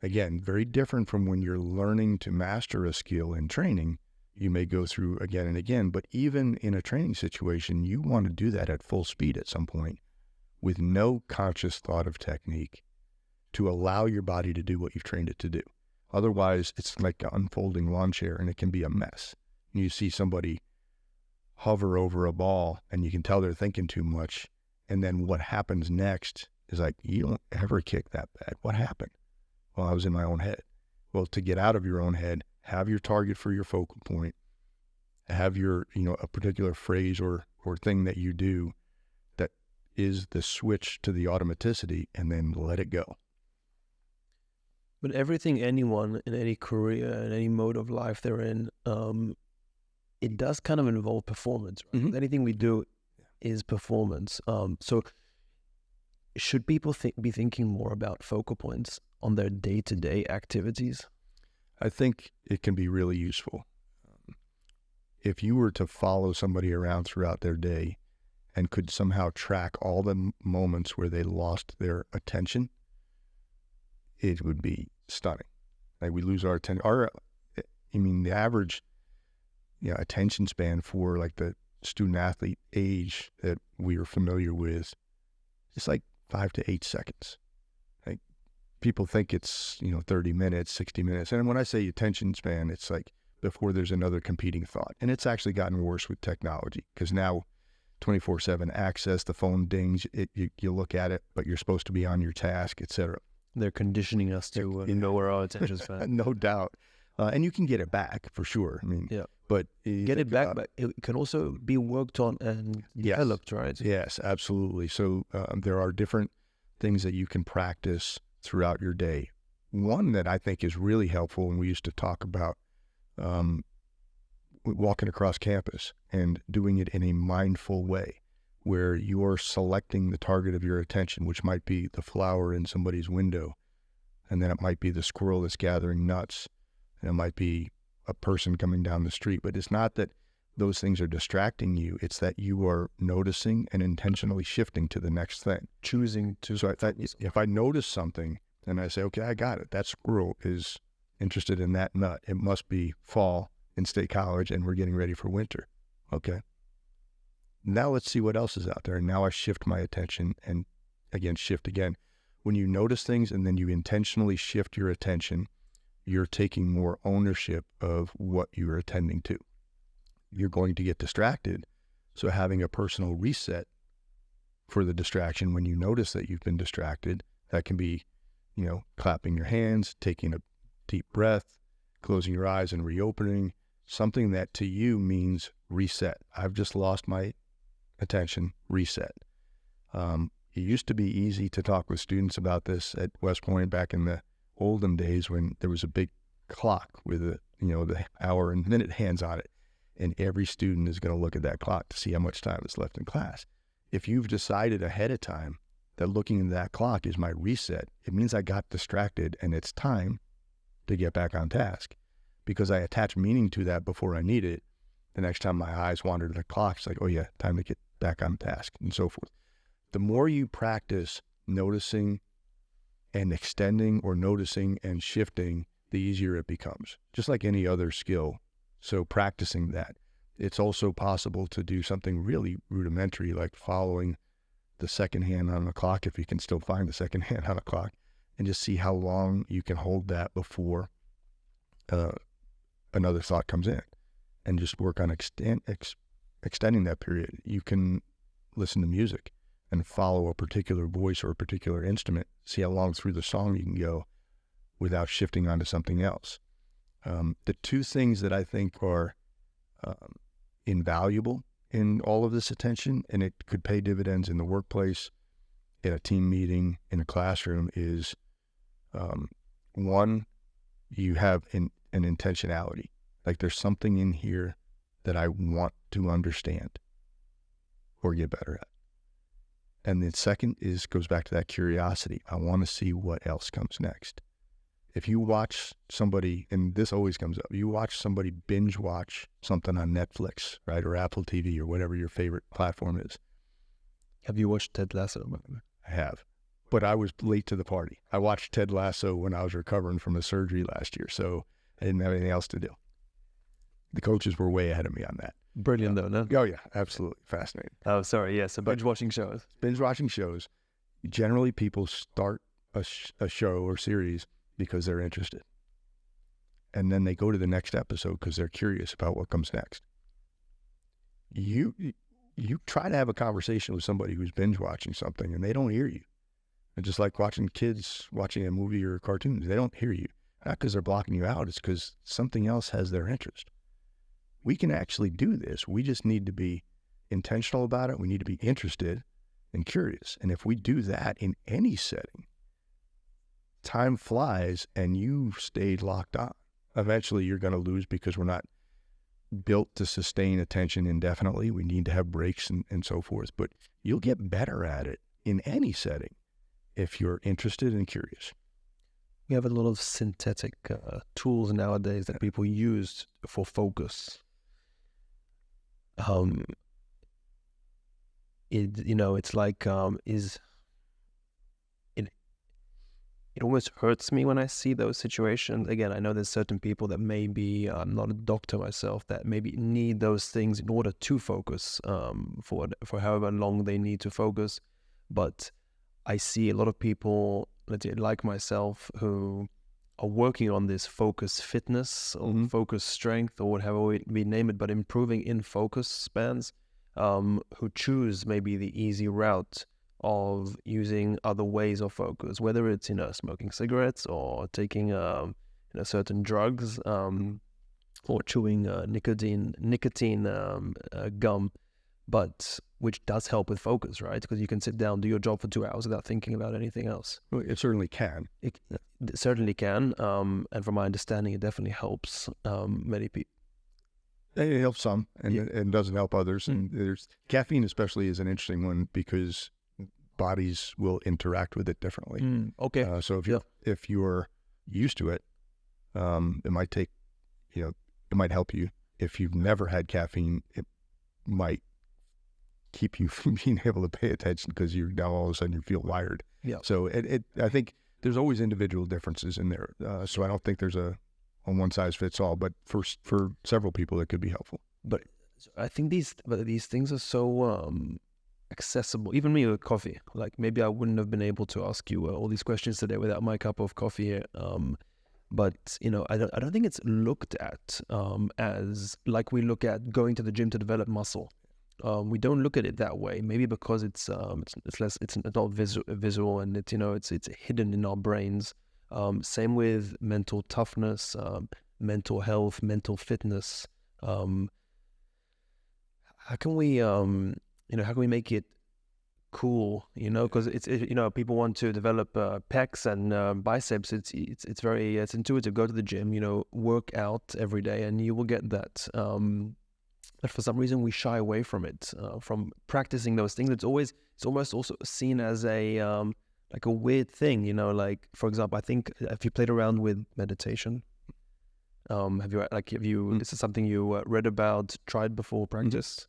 B: Again, very different from when you're learning to master a skill in training. You may go through again and again, but even in a training situation, you want to do that at full speed at some point with no conscious thought of technique to allow your body to do what you've trained it to do. Otherwise, it's like an unfolding lawn chair and it can be a mess. You see somebody hover over a ball and you can tell they're thinking too much. And then what happens next is like, you don't ever kick that bad. What happened? Well, I was in my own head. Well, to get out of your own head, have your target for your focal point, have your, a particular phrase or thing that you do that is the switch to the automaticity, and then let it go.
A: But everything anyone in any career, in any mode of life they're in, it does kind of involve performance. Right? Mm-hmm. Anything we do is performance. So should people be thinking more about focal points on their day-to-day activities?
B: I think it can be really useful. If you were to follow somebody around throughout their day and could somehow track all the moments where they lost their attention, it would be stunning. Like we lose our attention. The average attention span for like the student athlete age that we are familiar with, it's like 5 to 8 seconds. Like people think it's 30 minutes, 60 minutes, and when I say attention span, it's like before there's another competing thought. And it's actually gotten worse with technology, because now 24/7 access, the phone dings, you look at it, but you're supposed to be on your task, etc.
A: They're conditioning us to know where our attention span.
B: No doubt. And you can get it back for sure. I mean,
A: Yeah.
B: but
A: Get it back, but it can also be worked on and developed, right?
B: Yes, absolutely. So there are different things that you can practice throughout your day. One that I think is really helpful, and we used to talk about walking across campus and doing it in a mindful way, where you're selecting the target of your attention, which might be the flower in somebody's window, and then it might be the squirrel that's gathering nuts, and it might be a person coming down the street. But it's not that those things are distracting you. It's that you are noticing and intentionally shifting to the next thing.
A: Choosing to.
B: So if I notice something and I say, okay, I got it. That squirrel is interested in that nut. It must be fall in State College and we're getting ready for winter. Okay. Now let's see what else is out there. And now I shift my attention and shift again. When you notice things and then you intentionally shift your attention, you're taking more ownership of what you're attending to. You're going to get distracted. So having a personal reset for the distraction when you notice that you've been distracted, that can be, clapping your hands, taking a deep breath, closing your eyes and reopening, something that to you means reset. I've just lost my attention, reset. It used to be easy to talk with students about this at West Point back in the olden days when there was a big clock with the hour and minute hands on it. And every student is going to look at that clock to see how much time is left in class. If you've decided ahead of time that looking at that clock is my reset, it means I got distracted and it's time to get back on task. Because I attach meaning to that before I need it, the next time my eyes wander to the clock, it's like, oh yeah, time to get back on task, and so forth. The more you practice noticing and extending, or noticing and shifting, the easier it becomes, just like any other skill. So practicing that. It's also possible to do something really rudimentary, like following the second hand on the clock, if you can still find the second hand on a clock, and just see how long you can hold that before another thought comes in, and just work on extending that period. You can listen to music and follow a particular voice or a particular instrument, see how long through the song you can go without shifting onto something else. The two things that I think are invaluable in all of this attention, and it could pay dividends in the workplace, in a team meeting, in a classroom, is one, you have an intentionality. Like there's something in here that I want to understand or get better at. And the second goes back to that curiosity. I want to see what else comes next. If you watch somebody, and this always comes up, you watch somebody binge watch something on Netflix, right, or Apple TV, or whatever your favorite platform is.
A: Have you watched Ted Lasso?
B: I have, but I was late to the party. I watched Ted Lasso when I was recovering from a surgery last year, so I didn't have anything else to do. The coaches were way ahead of me on that.
A: Brilliant though, no?
B: Oh yeah, absolutely fascinating.
A: Oh, sorry, yeah, so binge-watching shows.
B: Binge-watching shows, generally people start a show or series because they're interested. And then they go to the next episode because they're curious about what comes next. You try to have a conversation with somebody who's binge-watching something and they don't hear you. It's just like watching kids watching a movie or cartoons. They don't hear you. Not because they're blocking you out, it's because something else has their interest. We can actually do this. We just need to be intentional about it. We need to be interested and curious. And if we do that in any setting, time flies and you stayed locked on. Eventually you're going to lose because we're not built to sustain attention indefinitely. We need to have breaks and so forth. But you'll get better at it in any setting if you're interested and curious.
A: We have a lot of synthetic tools nowadays that people use for focus. It's like it almost hurts me when I see those situations. Again, I know there's certain people that maybe, I'm not a doctor myself, that maybe need those things in order to focus for however long they need to focus. But I see a lot of people, let's say, like myself, who are working on this focus fitness or focus strength or whatever we name it, but improving in focus spans, who choose maybe the easy route of using other ways of focus, whether it's, smoking cigarettes or taking, certain drugs, or chewing nicotine gum, but which does help with focus, right? Because you can sit down, do your job for 2 hours without thinking about anything else.
B: Well, it certainly can.
A: It certainly can, and from my understanding, it definitely helps many people.
B: It helps some, and it doesn't help others. And there's caffeine, especially, is an interesting one because bodies will interact with it differently.
A: Okay.
B: So if you're used to it, it might take, it might help you. If you've never had caffeine, it might keep you from being able to pay attention because you're now all of a sudden you feel wired.
A: Yeah.
B: So I think there's always individual differences in there. So I don't think there's a one size fits all, but for several people it could be helpful.
A: But I think these things are so accessible. Even me with coffee, like maybe I wouldn't have been able to ask you all these questions today without my cup of coffee here. But I don't think it's looked at as like we look at going to the gym to develop muscle. We don't look at it that way. Maybe because it's not visual, and it's hidden in our brains. Same with mental toughness, mental health, mental fitness. How can we make it cool? Because it's people want to develop pecs and biceps. It's very intuitive. Go to the gym, work out every day, and you will get that. But for some reason we shy away from it, from practicing those things. It's almost also seen as a like a weird thing, like, for example, I think if you played around with meditation, have you this is something you read about, tried before, practiced?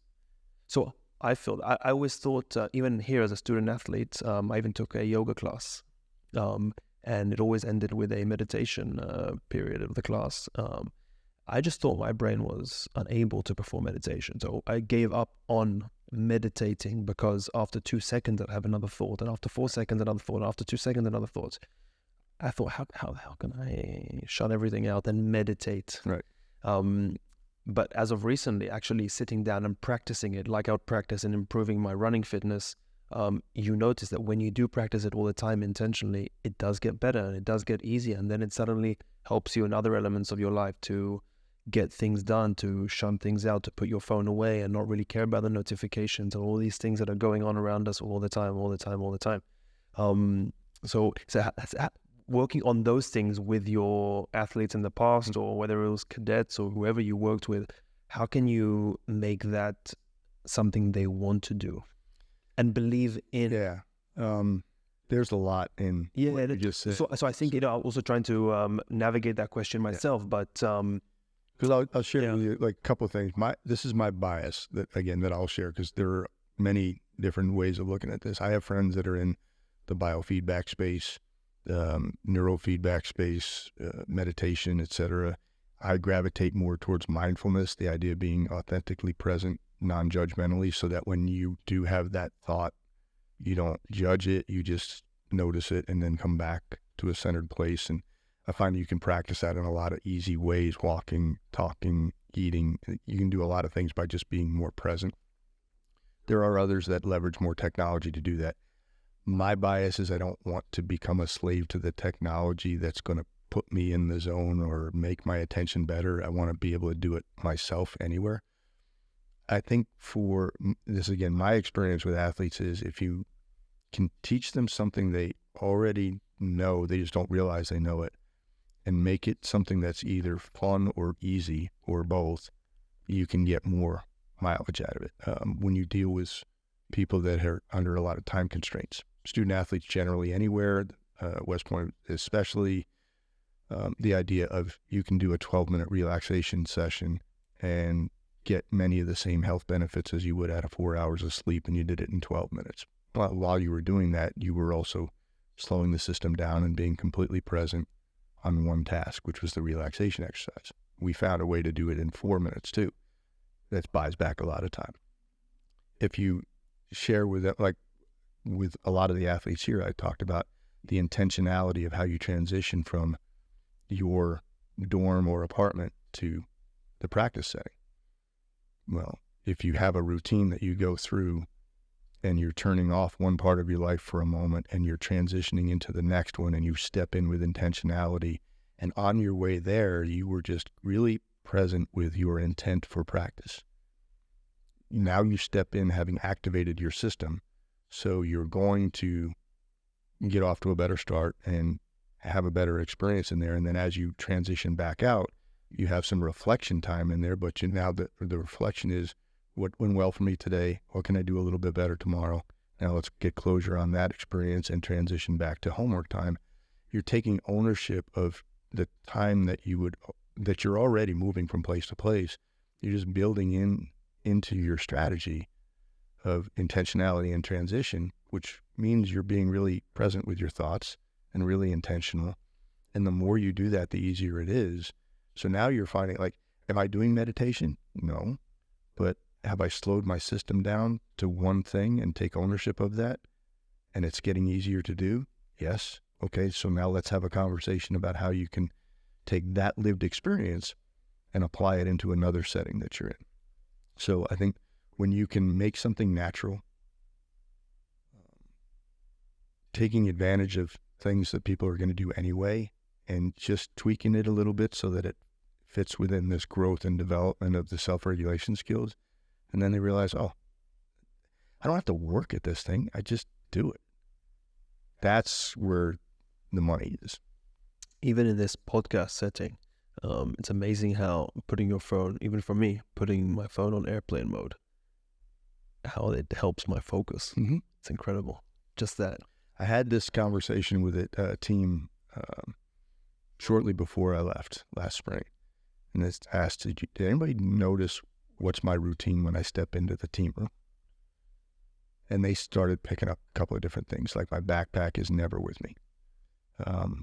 A: So I always thought, even here as a student athlete, I even took a yoga class, and it always ended with a meditation period of the class. I just thought my brain was unable to perform meditation. So I gave up on meditating because after 2 seconds I'd have another thought, and after 4 seconds another thought, and after 2 seconds another thought. I thought, how can I shut everything out and meditate?
B: Right.
A: But as of recently, actually sitting down and practicing it like I would practice in improving my running fitness, you notice that when you do practice it all the time intentionally, it does get better and it does get easier, and then it suddenly helps you in other elements of your life to get things done, to shun things out, to put your phone away and not really care about the notifications and all these things that are going on around us all the time. So working on those things with your athletes in the past, or whether it was cadets or whoever you worked with, how can you make that something they want to do and believe in?
B: Yeah. There's a lot in what you just said.
A: So I think, I'm also trying to navigate that question myself, but...
B: Because I'll share with you like a couple of things. This is my bias that I'll share, because there are many different ways of looking at this. I have friends that are in the biofeedback space, neurofeedback space, meditation, etc. I gravitate more towards mindfulness, the idea of being authentically present, non-judgmentally, so that when you do have that thought, you don't judge it, you just notice it and then come back to a centered place. And I find you can practice that in a lot of easy ways: walking, talking, eating. You can do a lot of things by just being more present. There are others that leverage more technology to do that. My bias is I don't want to become a slave to the technology that's going to put me in the zone or make my attention better. I want to be able to do it myself anywhere. I think for this, again, my experience with athletes is if you can teach them something they already know, they just don't realize they know it, and make it something that's either fun or easy or both, you can get more mileage out of it. When you deal with people that are under a lot of time constraints, student athletes generally anywhere, West Point especially, the idea of you can do a 12-minute relaxation session and get many of the same health benefits as you would out of 4 hours of sleep, and you did it in 12 minutes. But while you were doing that, you were also slowing the system down and being completely present on one task, which was the relaxation exercise. We found a way to do it in 4 minutes too. That buys back a lot of time. If you share with them, like with a lot of the athletes here, I talked about the intentionality of how you transition from your dorm or apartment to the practice setting. Well, if you have a routine that you go through and you're turning off one part of your life for a moment and you're transitioning into the next one and you step in with intentionality, and on your way there, you were just really present with your intent for practice. Now you step in having activated your system, so you're going to get off to a better start and have a better experience in there. And then as you transition back out, you have some reflection time in there, but now the reflection is, what went well for me today? What can I do a little bit better tomorrow? Now let's get closure on that experience and transition back to homework time. You're taking ownership of the time that you're already moving from place to place. You're just building into your strategy of intentionality and transition, which means you're being really present with your thoughts and really intentional. And the more you do that, the easier it is. So now you're finding, like, am I doing meditation? No. But have I slowed my system down to one thing and take ownership of that? And it's getting easier to do? Yes. Okay, so now let's have a conversation about how you can take that lived experience and apply it into another setting that you're in. So I think when you can make something natural, taking advantage of things that people are going to do anyway, and just tweaking it a little bit so that it fits within this growth and development of the self-regulation skills. And then they realize, oh, I don't have to work at this thing. I just do it. That's where the money is.
A: Even in this podcast setting, it's amazing how putting your phone, even for me, putting my phone on airplane mode, how it helps my focus.
B: Mm-hmm.
A: It's incredible. Just that.
B: I had this conversation with a team shortly before I left last spring. And I asked, did anybody notice what's my routine when I step into the team room? And they started picking up a couple of different things, like my backpack is never with me.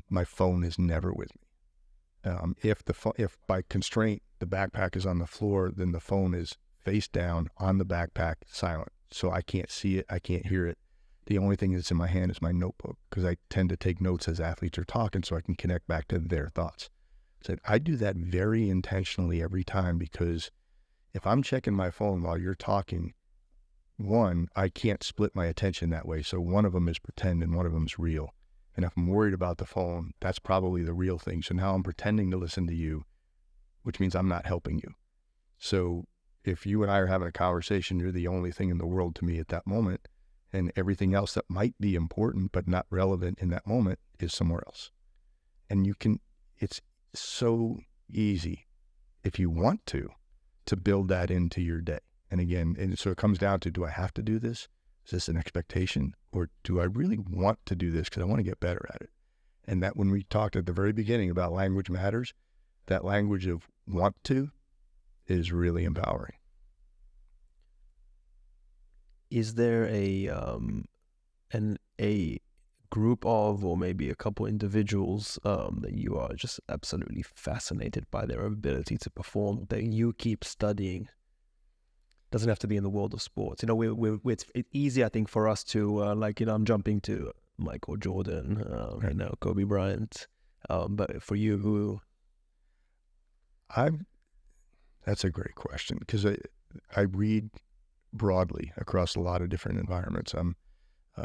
B: My phone is never with me. If by constraint the backpack is on the floor, then the phone is face down on the backpack, silent. So I can't see it, I can't hear it. The only thing that's in my hand is my notebook, because I tend to take notes as athletes are talking so I can connect back to their thoughts. So I do that very intentionally every time, because if I'm checking my phone while you're talking, one, I can't split my attention that way. So one of them is pretend and one of them is real. And if I'm worried about the phone, that's probably the real thing. So now I'm pretending to listen to you, which means I'm not helping you. So if you and I are having a conversation, you're the only thing in the world to me at that moment. And everything else that might be important but not relevant in that moment is somewhere else. And it's so easy, if you want to build that into your day. And again, and so it comes down to, do I have to do this? Is this an expectation? Or do I really want to do this because I want to get better at it? And that, when we talked at the very beginning about language matters, that language of want to is really empowering.
A: Is there a group of, or maybe a couple individuals that you are just absolutely fascinated by their ability to perform, that you keep studying? Doesn't have to be in the world of sports. It's easy, I think, for us to I'm jumping to Michael Jordan, right. Kobe Bryant. But for you, who?
B: That's a great question, because I read broadly across a lot of different environments. I'm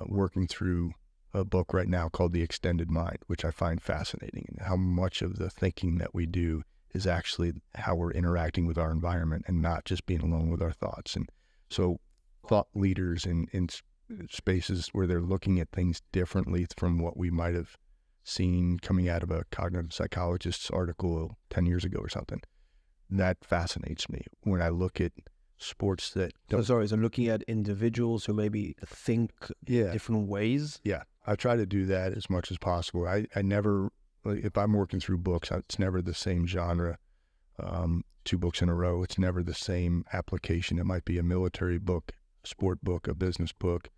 B: working through a book right now called The Extended Mind, which I find fascinating, and how much of the thinking that we do is actually how we're interacting with our environment and not just being alone with our thoughts. And so thought leaders in spaces where they're looking at things differently from what we might have seen coming out of a cognitive psychologist's article 10 years ago or something, that fascinates me. When I look at sports that
A: so looking at individuals who maybe think different ways.
B: Yeah, I try to do that as much as possible. I never, if I'm working through books, it's never the same genre, 2 books in a row. It's never the same application. It might be a military book, a sport book, a business book,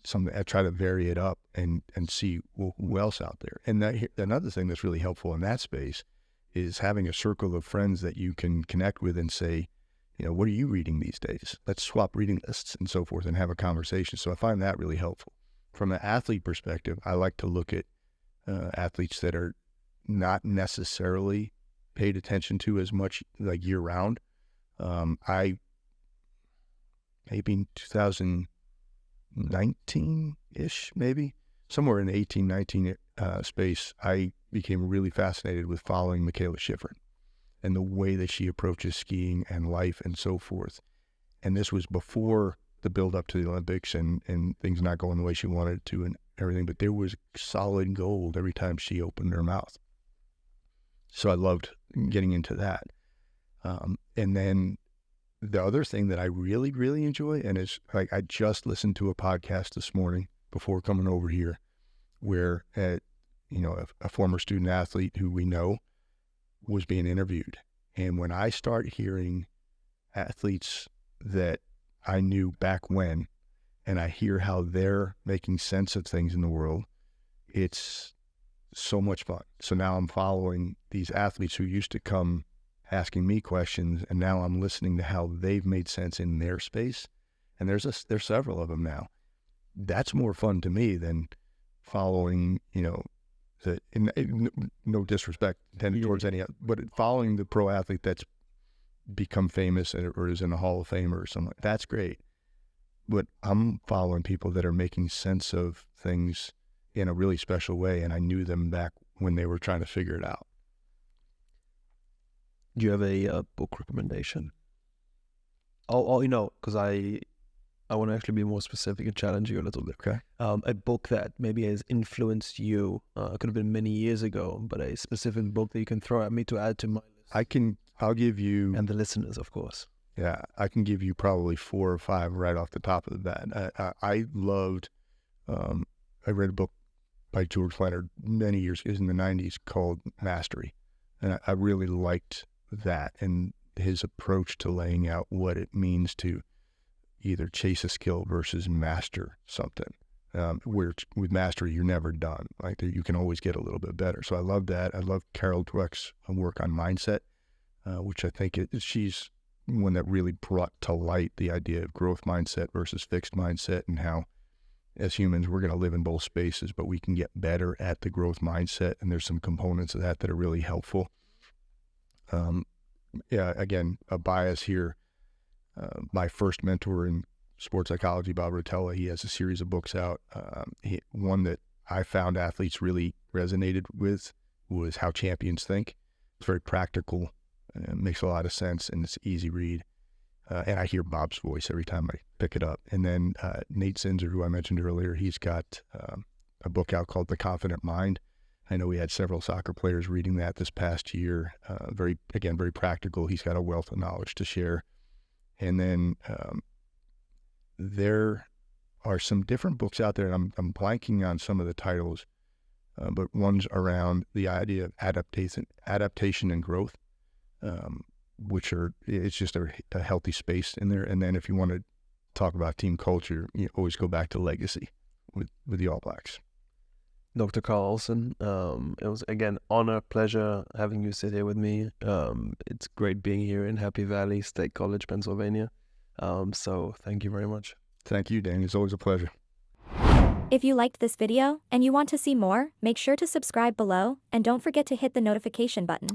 B: something. I try to vary it up and see who else out there. And another thing that's really helpful in that space is having a circle of friends that you can connect with and say, what are you reading these days? Let's swap reading lists and so forth and have a conversation. So I find that really helpful. From an athlete perspective, I like to look at athletes that are not necessarily paid attention to as much like year round. I maybe in 2019-ish, maybe somewhere in the 18, 19 space, I became really fascinated with following Michaela Schifrin and the way that she approaches skiing and life and so forth. And this was before the build up to the Olympics and things not going the way she wanted it to and everything, but there was solid gold every time she opened her mouth. So I loved getting into that. And then the other thing that I really, really enjoy, and is like, I just listened to a podcast this morning before coming over here where, a former student athlete who we know was being interviewed. And when I start hearing athletes that I knew back when, and I hear how they're making sense of things in the world, it's so much fun. So now I'm following these athletes who used to come asking me questions, and now I'm listening to how they've made sense in their space. And there's several of them now. That's more fun to me than following, no disrespect intended towards any, but following the pro athlete that's become famous or is in the Hall of Fame or something. That's great. But I'm following people that are making sense of things in a really special way, and I knew them back when they were trying to figure it out.
A: Do you have a book recommendation? Because I want to actually be more specific and challenge you a little bit.
B: Okay.
A: A book that maybe has influenced you. It could have been many years ago, but a specific book that you can throw at me to add to my list.
B: I'll give you...
A: And the listeners, of course.
B: Yeah, I can give you probably 4 or 5 right off the top of the bat. I loved... I read a book by George Flanner many years ago, in the 90s, called Mastery. And I really liked that and his approach to laying out what it means to either chase a skill versus master something. Where with mastery, you're never done. Like, you can always get a little bit better. So I love that. I love Carol Dweck's work on mindset, which I think she's one that really brought to light the idea of growth mindset versus fixed mindset, and how as humans, we're going to live in both spaces, but we can get better at the growth mindset. And there's some components of that are really helpful. Again, a bias here. My first mentor in sports psychology, Bob Rotella, he has a series of books out. One that I found athletes really resonated with was How Champions Think. It's very practical, makes a lot of sense, and it's easy read. And I hear Bob's voice every time I pick it up. And then Nate Sinzer, who I mentioned earlier, he's got a book out called The Confident Mind. I know we had several soccer players reading that this past year. Very practical. He's got a wealth of knowledge to share. And then there are some different books out there, and I'm blanking on some of the titles, but one's around the idea of adaptation and growth, it's just a healthy space in there. And then if you want to talk about team culture, you always go back to legacy with the All Blacks.
A: Dr. Carl Ohlson, it was, again, honor, pleasure having you sit here with me. It's great being here in Happy Valley State College, Pennsylvania. So thank you very much.
B: Thank you, Dan. It's always a pleasure.
C: If you liked this video and you want to see more, make sure to subscribe below and don't forget to hit the notification button.